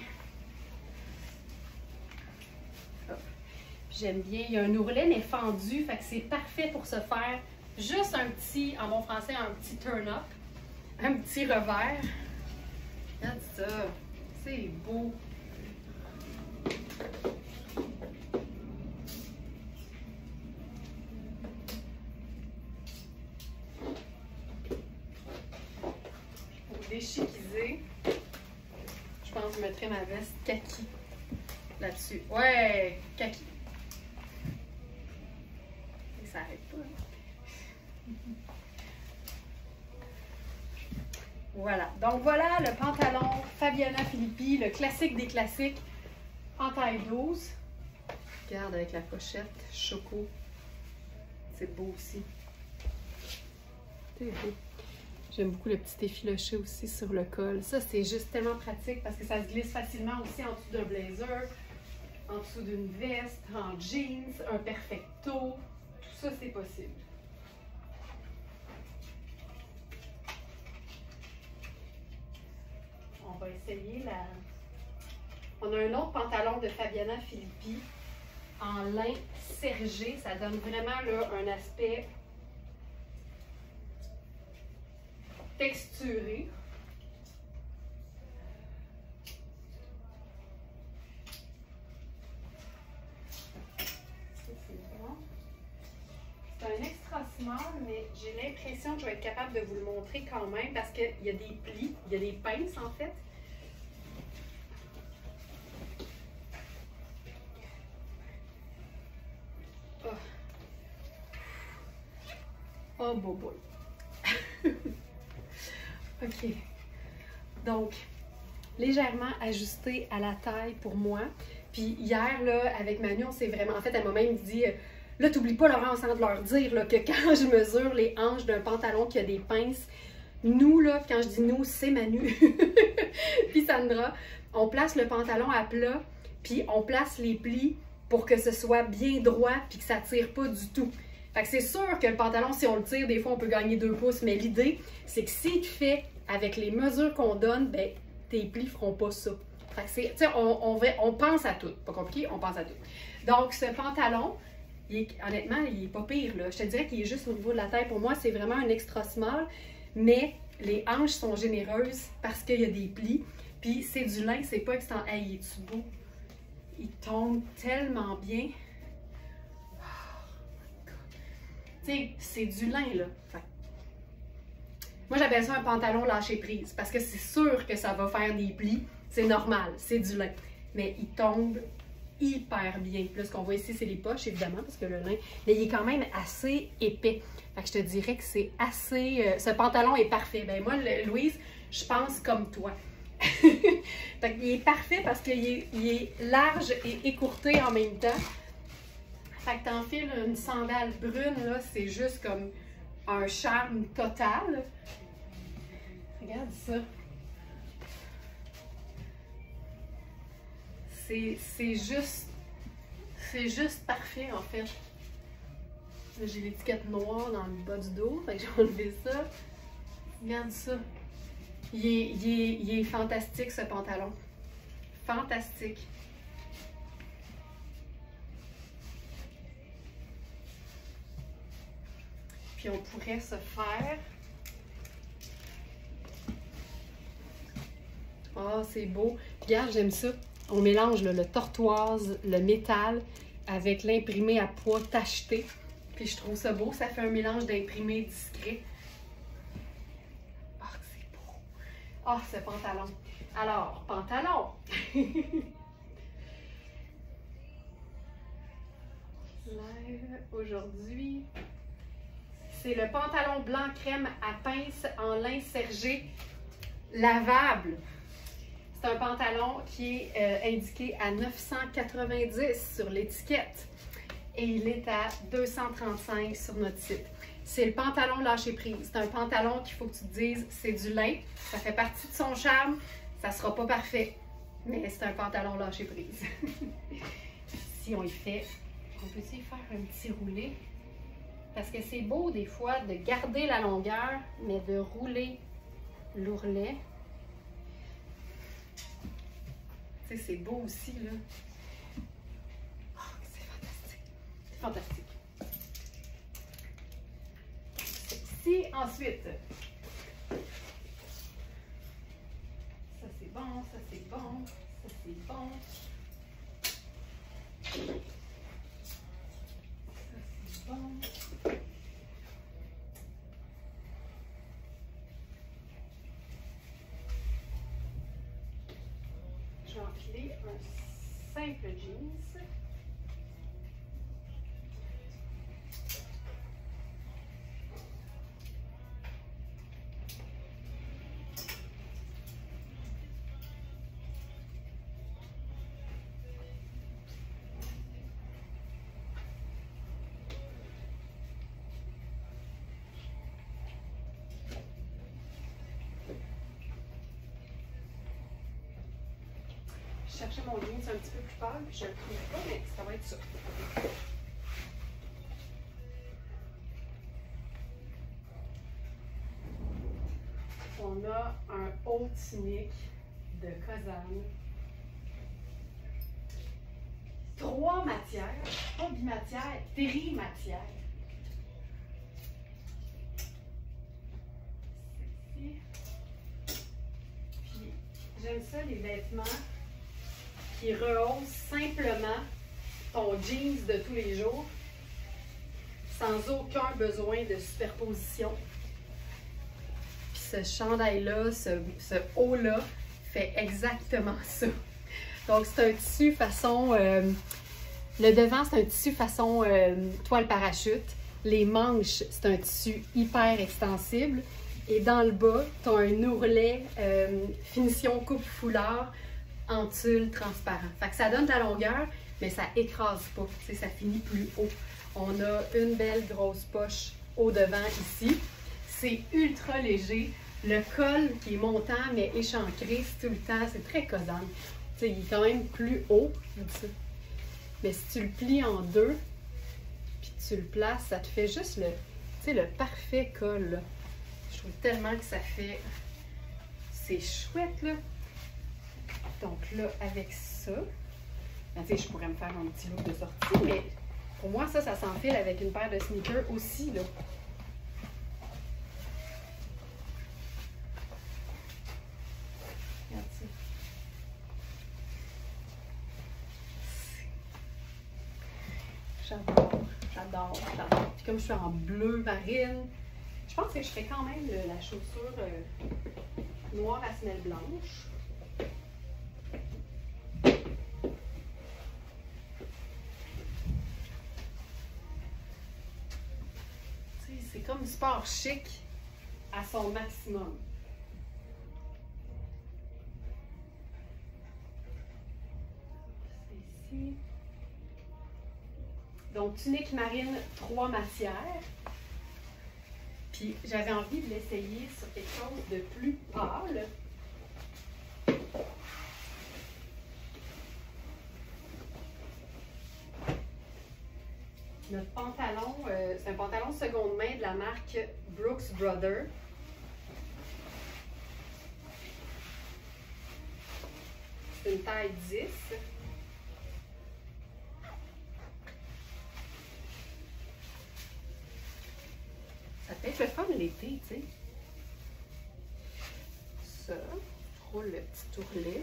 J'aime bien. Il y a un ourlet mais fendu, fait que c'est parfait pour se faire juste un petit, en bon français, un petit turn-up, un petit revers. Regarde ça, c'est beau. Pour déchiquiser, je pense que je mettrais ma veste kaki là-dessus. Ouais, kaki. Ça n'arrête pas. Voilà. Donc voilà le pantalon Fabiana Filippi, le classique des classiques en taille 12. Regarde avec la pochette choco. C'est beau aussi. C'est beau. J'aime beaucoup le petit effiloché aussi sur le col. Ça, c'est juste tellement pratique parce que ça se glisse facilement aussi en dessous d'un blazer, en dessous d'une veste, en jeans, un perfecto. Tout ça, c'est possible. On va essayer la... On a un autre pantalon de Fabiana Filippi en lin sergé. Ça donne vraiment là, un aspect texturé. C'est un extra small, mais j'ai l'impression que je vais être capable de vous le montrer quand même parce qu'il y a des plis, il y a des pinces en fait. Oh, oh boy. Ok. Donc, légèrement ajusté à la taille pour moi. Puis hier, là, avec Manu, on s'est vraiment... En fait, elle m'a même dit... Là, t'oublies pas, Laurent, sans de leur dire là, que quand je mesure les hanches d'un pantalon qui a des pinces, nous, là, quand je dis nous, c'est Manu, puis Sandra, on place le pantalon à plat, puis on place les plis pour que ce soit bien droit, puis que ça tire pas du tout. Fait que c'est sûr que le pantalon, si on le tire, des fois, on peut gagner 2 pouces, mais l'idée, c'est que si tu fais avec les mesures qu'on donne, ben, tes plis feront pas ça. Fait que c'est, tu sais, on pense à tout. Pas compliqué, on pense à tout. Donc, ce pantalon, honnêtement, il est pas pire, là. Je te dirais qu'il est juste au niveau de la taille. Pour moi, c'est vraiment un extra small, mais les hanches sont généreuses parce qu'il y a des plis. Puis c'est du lin, c'est pas extend. Hey, il est-tu beau? Il tombe tellement bien. Oh, tu sais, c'est du lin, là. Fait. Moi, j'appelle ça un pantalon lâcher prise parce que c'est sûr que ça va faire des plis. C'est normal, c'est du lin. Mais il tombe hyper bien. Là, ce qu'on voit ici, c'est les poches, évidemment, parce que le lin, mais il est quand même assez épais. Fait que je te dirais que c'est assez... ce pantalon est parfait. Ben moi, Louise, je pense comme toi. Fait qu'il est parfait parce qu'il est large et écourté en même temps. Fait que t'enfiles une sandale brune, là, c'est juste comme un charme total. Regarde ça. C'est juste parfait, en fait. J'ai l'étiquette noire dans le bas du dos, fait que j'ai enlevé ça. Regarde ça. Il est fantastique, ce pantalon. Fantastique. Puis on pourrait se faire... Oh, c'est beau. Regarde, j'aime ça. On mélange là, le tortoise, le métal avec l'imprimé à poids tacheté. Puis je trouve ça beau. Ça fait un mélange d'imprimé discret. Oh, c'est beau. Oh, ce pantalon. Alors, pantalon. Live aujourd'hui. C'est le pantalon blanc crème à pince en lin sergé lavable. C'est un pantalon qui est indiqué à 990 sur l'étiquette et il est à 235 sur notre site. C'est le pantalon lâcher prise. C'est un pantalon qu'il faut que tu te dises, c'est du lin. Ça fait partie de son charme. Ça ne sera pas parfait, mais c'est un pantalon lâcher prise. Si on y fait, on peut y faire un petit roulé. Parce que c'est beau des fois de garder la longueur, mais de rouler l'ourlet. Tu sais, c'est beau aussi, là. Oh, c'est fantastique. C'est fantastique. Si ensuite, ça c'est bon, ça c'est bon, ça c'est bon. Ça c'est bon. Je vais enfiler un simple jeans. Je cherchais mon jeans un petit peu plus pâle, puis je ne le trouve pas, mais ça va être ça. On a un haut tunique de Kozan. 3 matières, pas bimatière, périmatière. Puis, j'aime ça, les vêtements qui rehausse simplement ton jeans de tous les jours sans aucun besoin de superposition. Puis ce chandail-là, ce haut-là fait exactement ça. Donc c'est un tissu façon... le devant, c'est un tissu façon toile parachute. Les manches, c'est un tissu hyper extensible. Et dans le bas, tu as un ourlet finition coupe foulard en tulle transparent. Fait que ça donne de la longueur, mais ça écrase pas. Tu sais, ça finit plus haut. On a une belle grosse poche au devant ici. C'est ultra léger. Le col qui est montant mais échancré, c'est tout le temps, c'est très cosane. Tu sais, il est quand même plus haut. Mais si tu le plies en deux, puis tu le places, ça te fait juste le, tu sais, le parfait col, là. Je trouve tellement que ça fait... C'est chouette, là. Donc là, avec ça, ben, tu sais, je pourrais me faire un petit look de sortie, mais pour moi, ça s'enfile avec une paire de sneakers aussi, là. Regarde ça. J'adore, j'adore, j'adore. Puis comme je suis en bleu marine, je pense que je ferais quand même la chaussure noire à semelle blanche. C'est comme sport chic à son maximum. C'est ici. Donc, tunique marine, 3 matières. Puis, j'avais envie de l'essayer sur quelque chose de plus pâle. Notre pantalon, c'est un pantalon seconde main de la marque Brooks Brothers. C'est une taille 10. Ça peut être le fun l'été, tu sais. Ça, je roule le petit ourlet.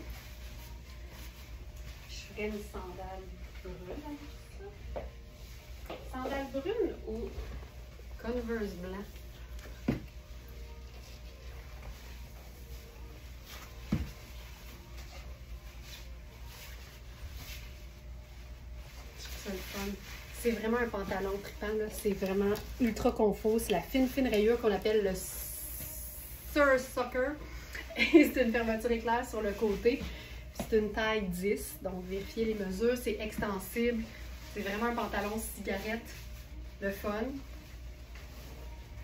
Je ferais une sandale brune avec ça. Sandale brune ou Converse blanc? Je trouve ça le fun. C'est vraiment un pantalon trippant, là. C'est vraiment ultra confort. C'est la fine rayure qu'on appelle le Sir Sucker. Et c'est une fermeture éclair sur le côté. C'est une taille 10, donc vérifiez les mesures. C'est extensible. C'est vraiment un pantalon cigarette de fun.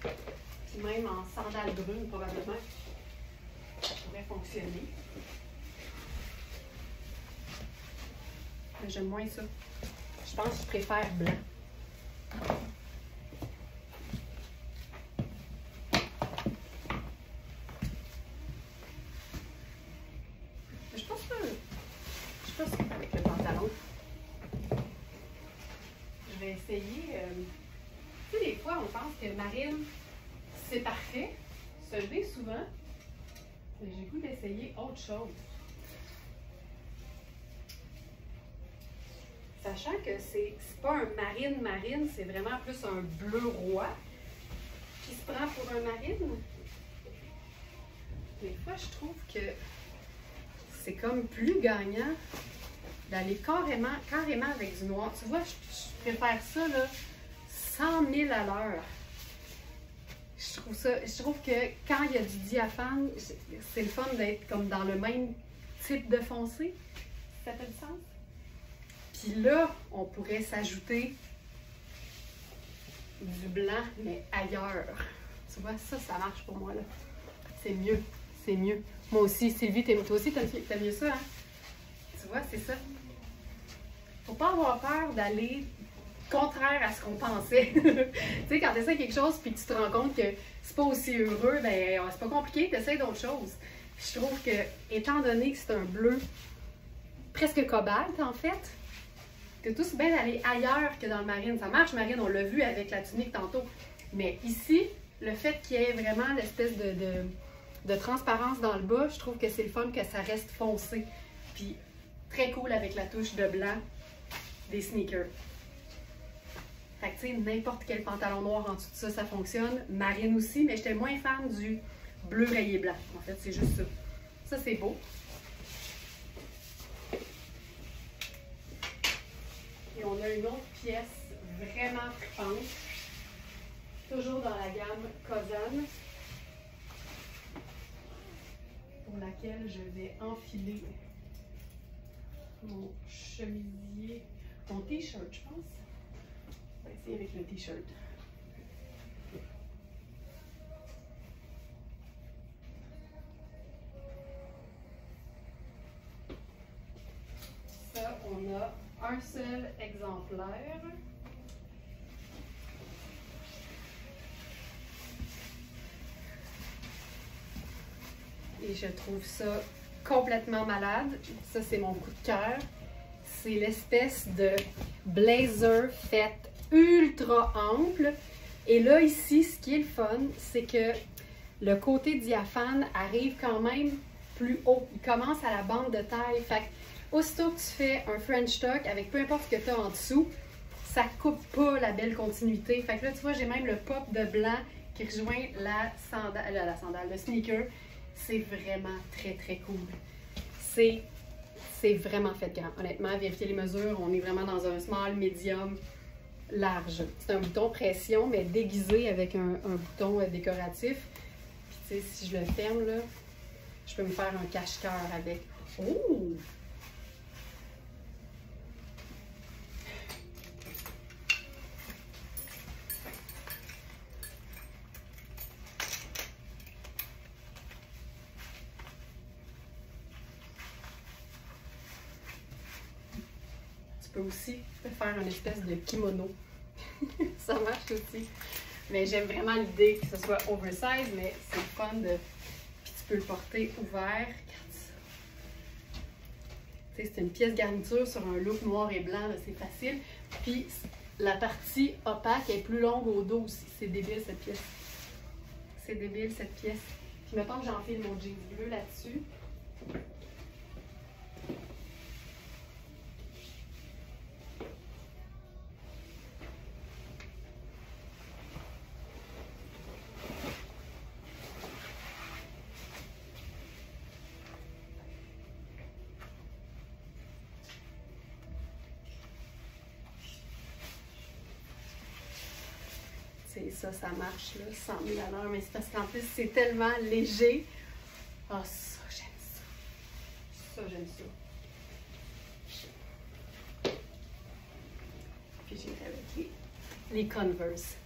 Puis même en sandales brunes, probablement, ça pourrait fonctionner. Mais j'aime moins ça. Je pense que je préfère blanc. Je suis pas sûre avec le pantalon. Je vais essayer. Tu sais, des fois, on pense que marine, c'est parfait. Se lever souvent. Mais j'ai le goût d'essayer autre chose. Sachant que c'est pas un marine, c'est vraiment plus un bleu roi qui se prend pour un marine. Des fois, je trouve que c'est comme plus gagnant d'aller carrément avec du noir. Tu vois, je préfère ça, là, 100 000 à l'heure. Je trouve que quand il y a du diaphane, c'est le fun d'être comme dans le même type de foncé. Ça fait du sens? Puis là, on pourrait s'ajouter du blanc, mais ailleurs. Tu vois, ça marche pour moi, là. C'est mieux, c'est mieux. Moi aussi, Sylvie, toi aussi, t'aimes mieux ça, hein? Tu vois, c'est ça. Faut pas avoir peur d'aller contraire à ce qu'on pensait. Tu sais, quand tu essaies quelque chose puis que tu te rends compte que c'est pas aussi heureux, ben c'est pas compliqué, tu essaies d'autres choses. Puis je trouve que, étant donné que c'est un bleu presque cobalt, en fait, c'est tout bien d'aller ailleurs que dans le marine. Ça marche, marine, on l'a vu avec la tunique tantôt. Mais ici, le fait qu'il y ait vraiment l'espèce de transparence dans le bas, je trouve que c'est le fun que ça reste foncé. Puis très cool avec la touche de blanc des sneakers. Fait que tu sais, n'importe quel pantalon noir en dessous de ça, ça fonctionne. Marine aussi, mais j'étais moins fan du bleu rayé blanc. En fait, c'est juste ça. Ça, c'est beau. Et on a une autre pièce vraiment trippante. Toujours dans la gamme Kozan. pour laquelle je vais enfiler mon chemisier, mon t-shirt, je pense. On va essayer avec le t-shirt. Ça, on a un seul exemplaire. Et je trouve ça complètement malade. Ça, c'est mon coup de cœur. C'est l'espèce de blazer fait ultra ample. Et là, ici, ce qui est le fun, c'est que le côté diaphane arrive quand même plus haut. Il commence à la bande de taille. Fait que, aussitôt que tu fais un French tuck avec peu importe ce que tu as en dessous, ça coupe pas la belle continuité. Fait que là, tu vois, j'ai même le pop de blanc qui rejoint la sandale, le sneaker. C'est vraiment très, très cool. C'est vraiment fait grand. Honnêtement, vérifiez les mesures. On est vraiment dans un small, medium, large. C'est un bouton pression, mais déguisé avec un bouton décoratif. Puis, tu sais, si je le ferme, là, je peux me faire un cache-cœur avec. Oh! Tu peux aussi faire une espèce de kimono. Ça marche aussi. Mais j'aime vraiment l'idée que ce soit oversize, mais c'est fun de. Puis tu peux le porter ouvert. C'est une pièce garniture sur un look noir et blanc, c'est facile. Puis la partie opaque est plus longue au dos aussi. C'est débile cette pièce. C'est débile cette pièce. Puis mettons que j'enfile mon jeans bleu là-dessus. Ça marche, là, 100 000 à l'heure, mais c'est parce qu'en plus, c'est tellement léger. Ah, oh, ça, j'aime ça. Ça, j'aime ça. Puis j'irai avec les Converse.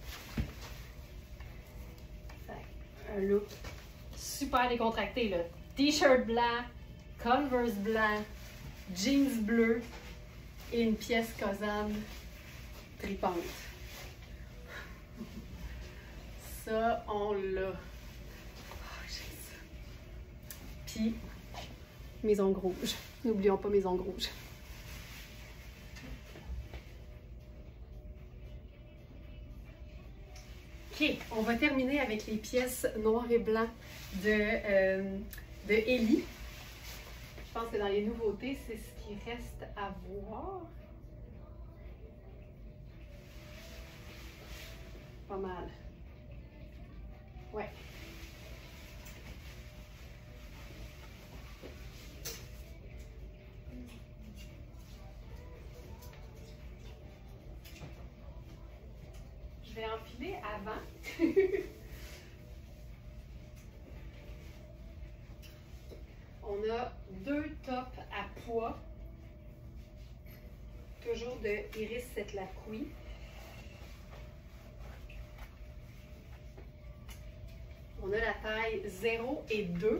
Un look super décontracté, là. T-shirt blanc, Converse blanc, jeans bleu et une pièce Cosane tripante. Ça, on l'a. Oh, j'aime ça. Puis, mes ongles rouges. N'oublions pas mes ongles rouges. OK, on va terminer avec les pièces noir et blanc de Ellie. Je pense que dans les nouveautés, c'est ce qui reste à voir. Pas mal. Ouais. Je vais enfiler avant. On a deux tops à pois. Toujours de Iris Setlaqui. On a la taille 0 et 2. Là,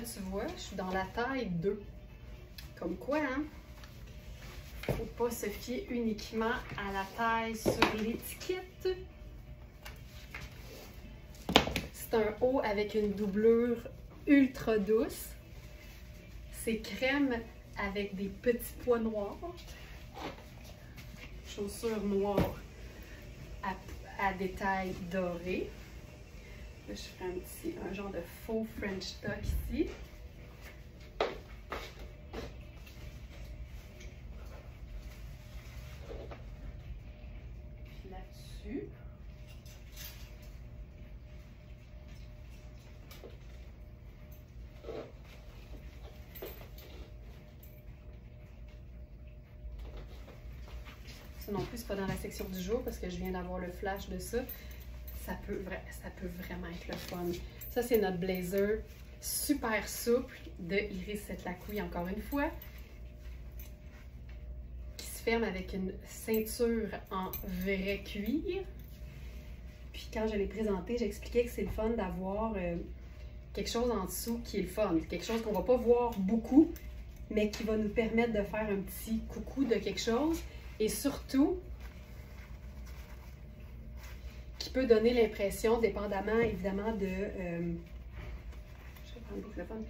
tu vois, je suis dans la taille 2. Comme quoi, hein? Il ne faut pas se fier uniquement à la taille sur l'étiquette. C'est un haut avec une doublure ultra douce. C'est crème avec des petits pois noirs. Chaussures noires à détail doré. Là, je ferai un genre de faux French tuck ici. Puis là-dessus. Ça non plus, c'est pas dans la section du jour parce que je viens d'avoir le flash de ça. Ça peut vraiment être le fun. Ça, c'est notre blazer super souple de Iris Cette Lacouille, encore une fois, qui se ferme avec une ceinture en vrai cuir. Puis quand je l'ai présenté, j'expliquais que c'est le fun d'avoir quelque chose en dessous qui est le fun, quelque chose qu'on va pas voir beaucoup, mais qui va nous permettre de faire un petit coucou de quelque chose, et surtout qui peut donner l'impression, dépendamment évidemment de je vais prendre le téléphone,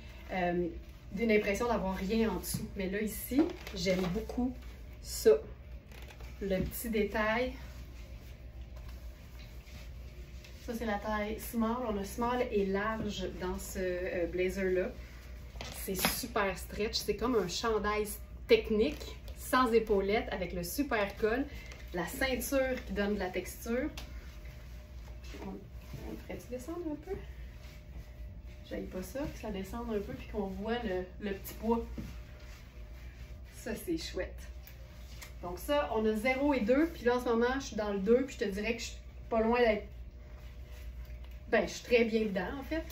d'une impression d'avoir rien en dessous. Mais là ici, j'aime beaucoup ça, le petit détail. Ça, c'est la taille small. On a small et large dans ce blazer-là. C'est super stretch. C'est comme un chandail technique, sans épaulettes, avec le super col, la ceinture qui donne de la texture. On ferait-tu descendre un peu? J'aille pas ça, que ça descende un peu, puis qu'on voit le petit poids. Ça, c'est chouette. Donc ça, on a 0 et 2. Puis là, en ce moment, je suis dans le 2, puis je te dirais que je suis pas loin d'être... Ben, je suis très bien dedans, en fait.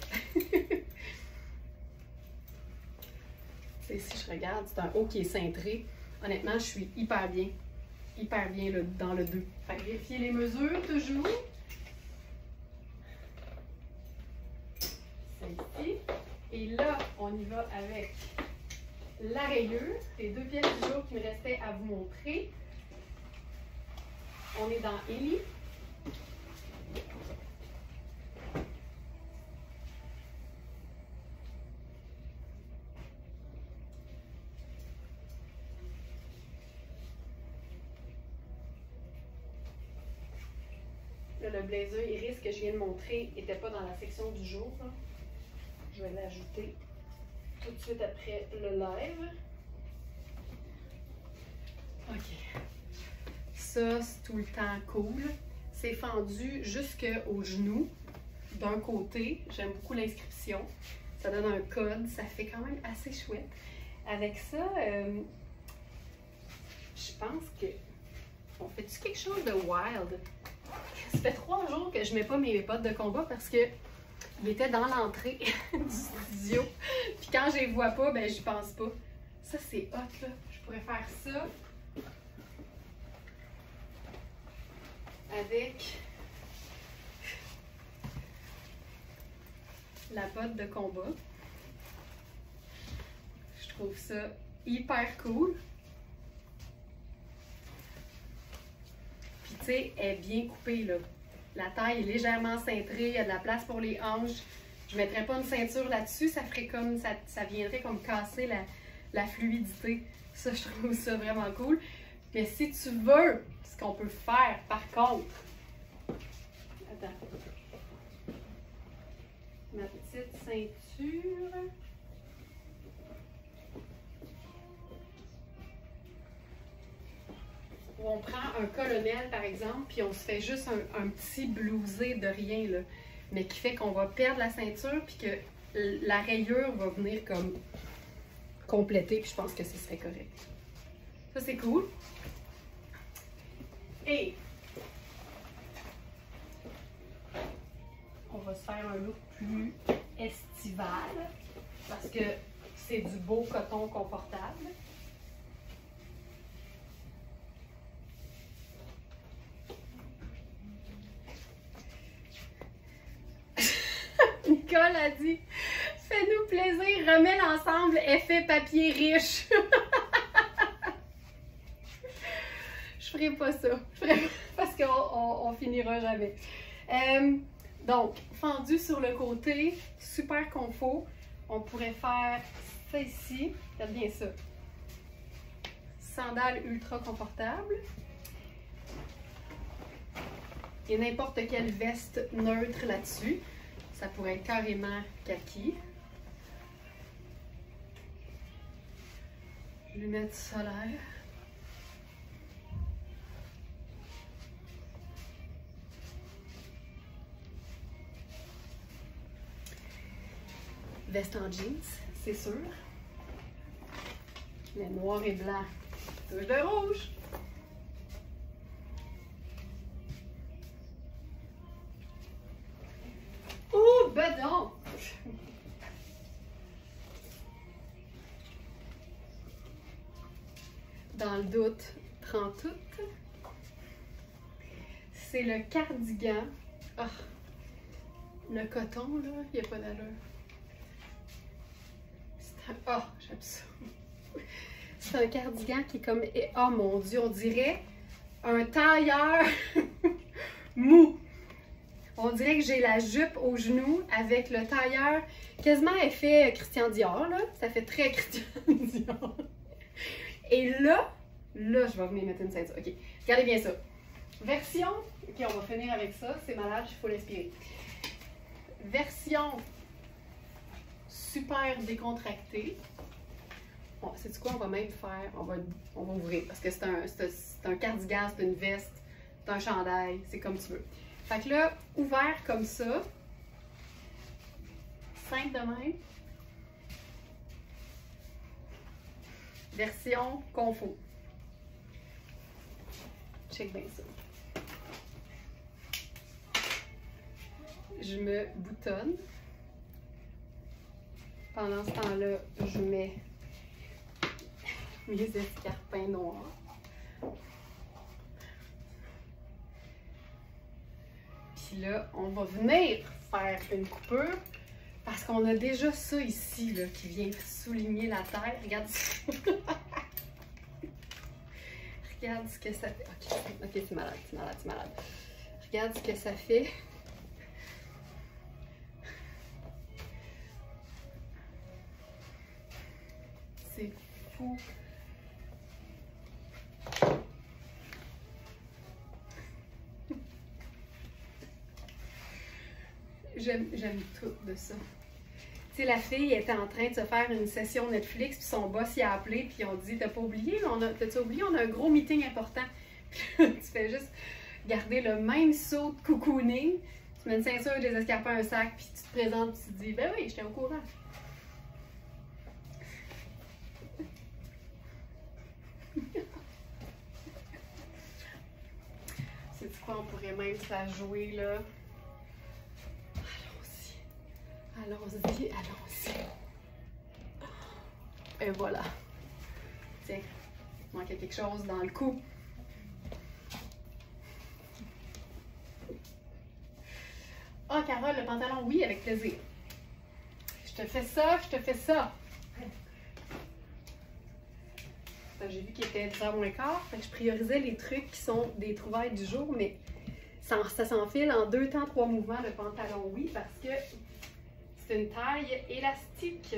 Si je regarde, c'est un haut qui est cintré. Honnêtement, je suis hyper bien là, dans le 2. Fait que vérifier les mesures, toujours. Celle-ci. Et là, on y va avec la rayure. Les 2 pièces du jour qui me restaient à vous montrer. On est dans Ellie. Là, le blazer Iris que je viens de montrer n'était pas dans la section du jour. Là. Je vais l'ajouter tout de suite après le live. OK. Ça, c'est tout le temps cool. C'est fendu jusqu'au genou d'un côté. J'aime beaucoup l'inscription. Ça donne un code. Ça fait quand même assez chouette. Avec ça, je pense que... On fait-tu quelque chose de wild? Ça fait 3 jours que je mets pas mes bottes de combat parce que il était dans l'entrée du studio. Puis quand je les vois pas, ben j'y pense pas. Ça, c'est hot, là. Je pourrais faire ça avec la botte de combat. Je trouve ça hyper cool. Puis tu sais, elle est bien coupée, là. La taille est légèrement cintrée, il y a de la place pour les hanches. Je ne mettrais pas une ceinture là-dessus, ça ferait comme ça viendrait comme casser la fluidité. Ça, je trouve ça vraiment cool. Mais si tu veux, ce qu'on peut faire par contre. Attends. Ma petite ceinture. Où on prend un colonel, par exemple, puis on se fait juste un petit blousé de rien, là, mais qui fait qu'on va perdre la ceinture, puis que la rayure va venir comme compléter, puis je pense que ce serait correct. Ça, c'est cool. Et on va se faire un look plus estival, parce que c'est du beau coton confortable. Nicole a dit « Fais-nous plaisir, remets l'ensemble effet papier riche. » Je ferai pas ça. Parce qu'on finira jamais. Donc, fendu sur le côté, super confort. On pourrait faire ça ici. Regarde bien ça. Sandales ultra confortables. Et n'importe quelle veste neutre là-dessus. Ça pourrait être carrément kaki. Lunettes solaires. Veste en jeans, c'est sûr. Mais noir et blanc. Touche de rouge. Oh, ben donc! dans le doute, prends tout. C'est le cardigan. Ah, le coton, là, il n'y a pas d'allure. Ah, j'aime ça. C'est un cardigan qui est comme... Oh mon Dieu, on dirait un tailleur mou. On dirait que j'ai la jupe au genou avec le tailleur quasiment effet Christian Dior, là. Ça fait très Christian Dior. Et là, je vais venir mettre une ceinture. OK, regardez bien ça. Version... OK, on va finir avec ça. C'est malade, il faut l'inspirer. Version super décontractée. Bon, c'est quoi, on va même faire... On va ouvrir parce que c'est un cardigan, c'est une veste, c'est un chandail, c'est comme tu veux. Fait que là, ouvert comme ça, simple de même, version confo. Check bien ça. Je me boutonne. Pendant ce temps-là, je mets mes escarpins noirs. Puis là, on va venir faire une coupure parce qu'on a déjà ça ici là, qui vient souligner la terre. Regarde ça. Regarde ce que ça fait. Ok, c'est malade, c'est malade, c'est malade. Regarde ce que ça fait. C'est fou. J'aime tout de ça. Tu sais, la fille était en train de se faire une session Netflix, puis son boss y a appelé, puis on dit, t'as oublié, on a un gros meeting important. Puis tu fais juste garder le même saut de cocooning, tu mets une ceinture, des escarpins, un sac, puis tu te présentes, puis tu te dis, ben oui, j'étais au courant. C'est quoi, on pourrait même se la jouer, là. Allons-y, allons-y. Et voilà. Tiens, il manquait quelque chose dans le cou. Ah, Carole, le pantalon, oui, avec plaisir. Je te fais ça, je te fais ça. J'ai vu qu'il était 10h moins quart, fait que je priorisais les trucs qui sont des trouvailles du jour, mais ça s'enfile en 2 temps, 3 mouvements, le pantalon, oui, parce que c'est une taille élastique.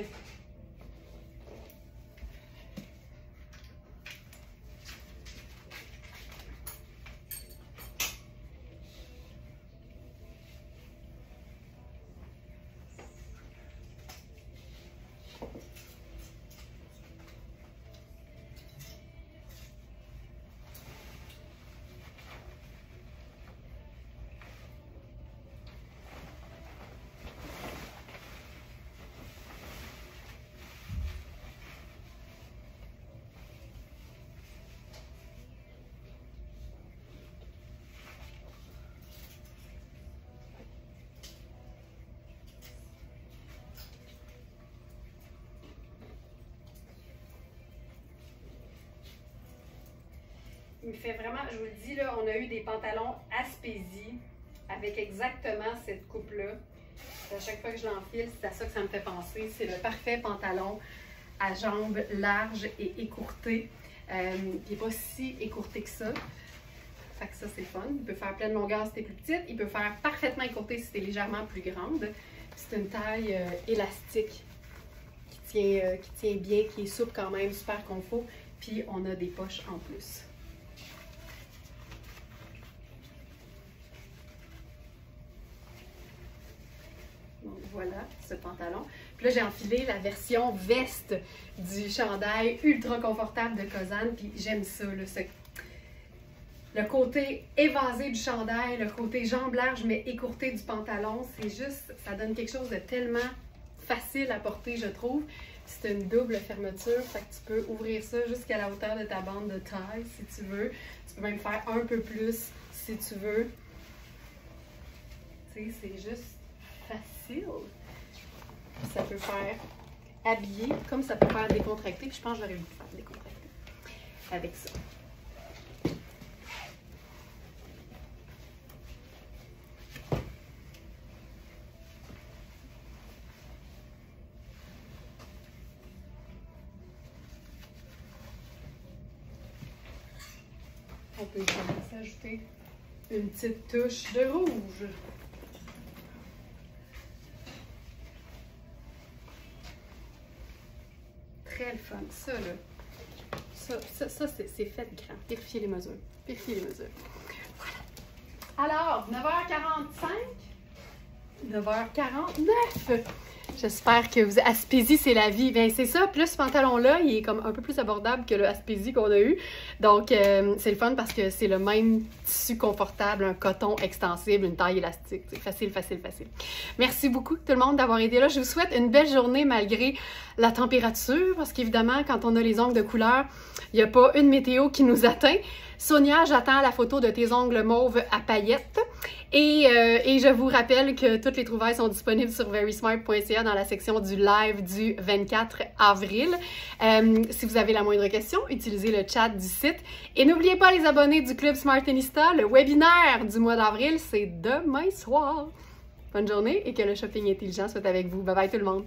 Il me fait vraiment, je vous le dis, là, on a eu des pantalons Aspésie avec exactement cette coupe-là. À chaque fois que je l'enfile, c'est à ça que ça me fait penser. C'est le parfait pantalon à jambes larges et écourtées. Il n'est pas si écourté que ça. Fait que ça, c'est fun. Il peut faire pleine longueur si t'es plus petite. Il peut faire parfaitement écourté si t'es légèrement plus grande. C'est une taille élastique qui tient bien, qui est souple quand même, super confort. Puis on a des poches en plus. Donc voilà, ce pantalon. Puis là, j'ai enfilé la version veste du chandail ultra confortable de Kozan. Puis j'aime ça, là, le côté évasé du chandail, le côté jambes larges mais écourté du pantalon. C'est juste, ça donne quelque chose de tellement facile à porter, je trouve. C'est une double fermeture, fait que tu peux ouvrir ça jusqu'à la hauteur de ta bande de taille si tu veux. Tu peux même faire un peu plus si tu veux. Tu sais, c'est juste facile. Ça peut faire habillé, comme ça peut faire décontracté. Puis je pense que j'aurais voulu faire décontracté. avec ça. On peut commencer à ajouter une petite touche de rouge. Très le fun, ça là. Ça c'est fait grand. Vérifiez les mesures. Vérifiez les mesures. Voilà. Alors, 9h45. 9h49. J'espère que vous... Aspésie, c'est la vie. Bien, c'est ça. Puis là, ce pantalon-là, il est comme un peu plus abordable que le Aspésie qu'on a eu. Donc, c'est le fun parce que c'est le même tissu confortable, un coton extensible, une taille élastique. C'est facile, facile, facile. Merci beaucoup tout le monde d'avoir été là. Je vous souhaite une belle journée malgré la température parce qu'évidemment, quand on a les ongles de couleur, il n'y a pas une météo qui nous atteint. Sonia, j'attends la photo de tes ongles mauves à paillettes. Et je vous rappelle que toutes les trouvailles sont disponibles sur verysmart.ca dans la section du live du 24 avril. Si vous avez la moindre question, utilisez le chat du site. Et n'oubliez pas les abonnés du Club Smarteinista. Le webinaire du mois d'avril, c'est demain soir. Bonne journée et que le shopping intelligent soit avec vous. Bye bye tout le monde!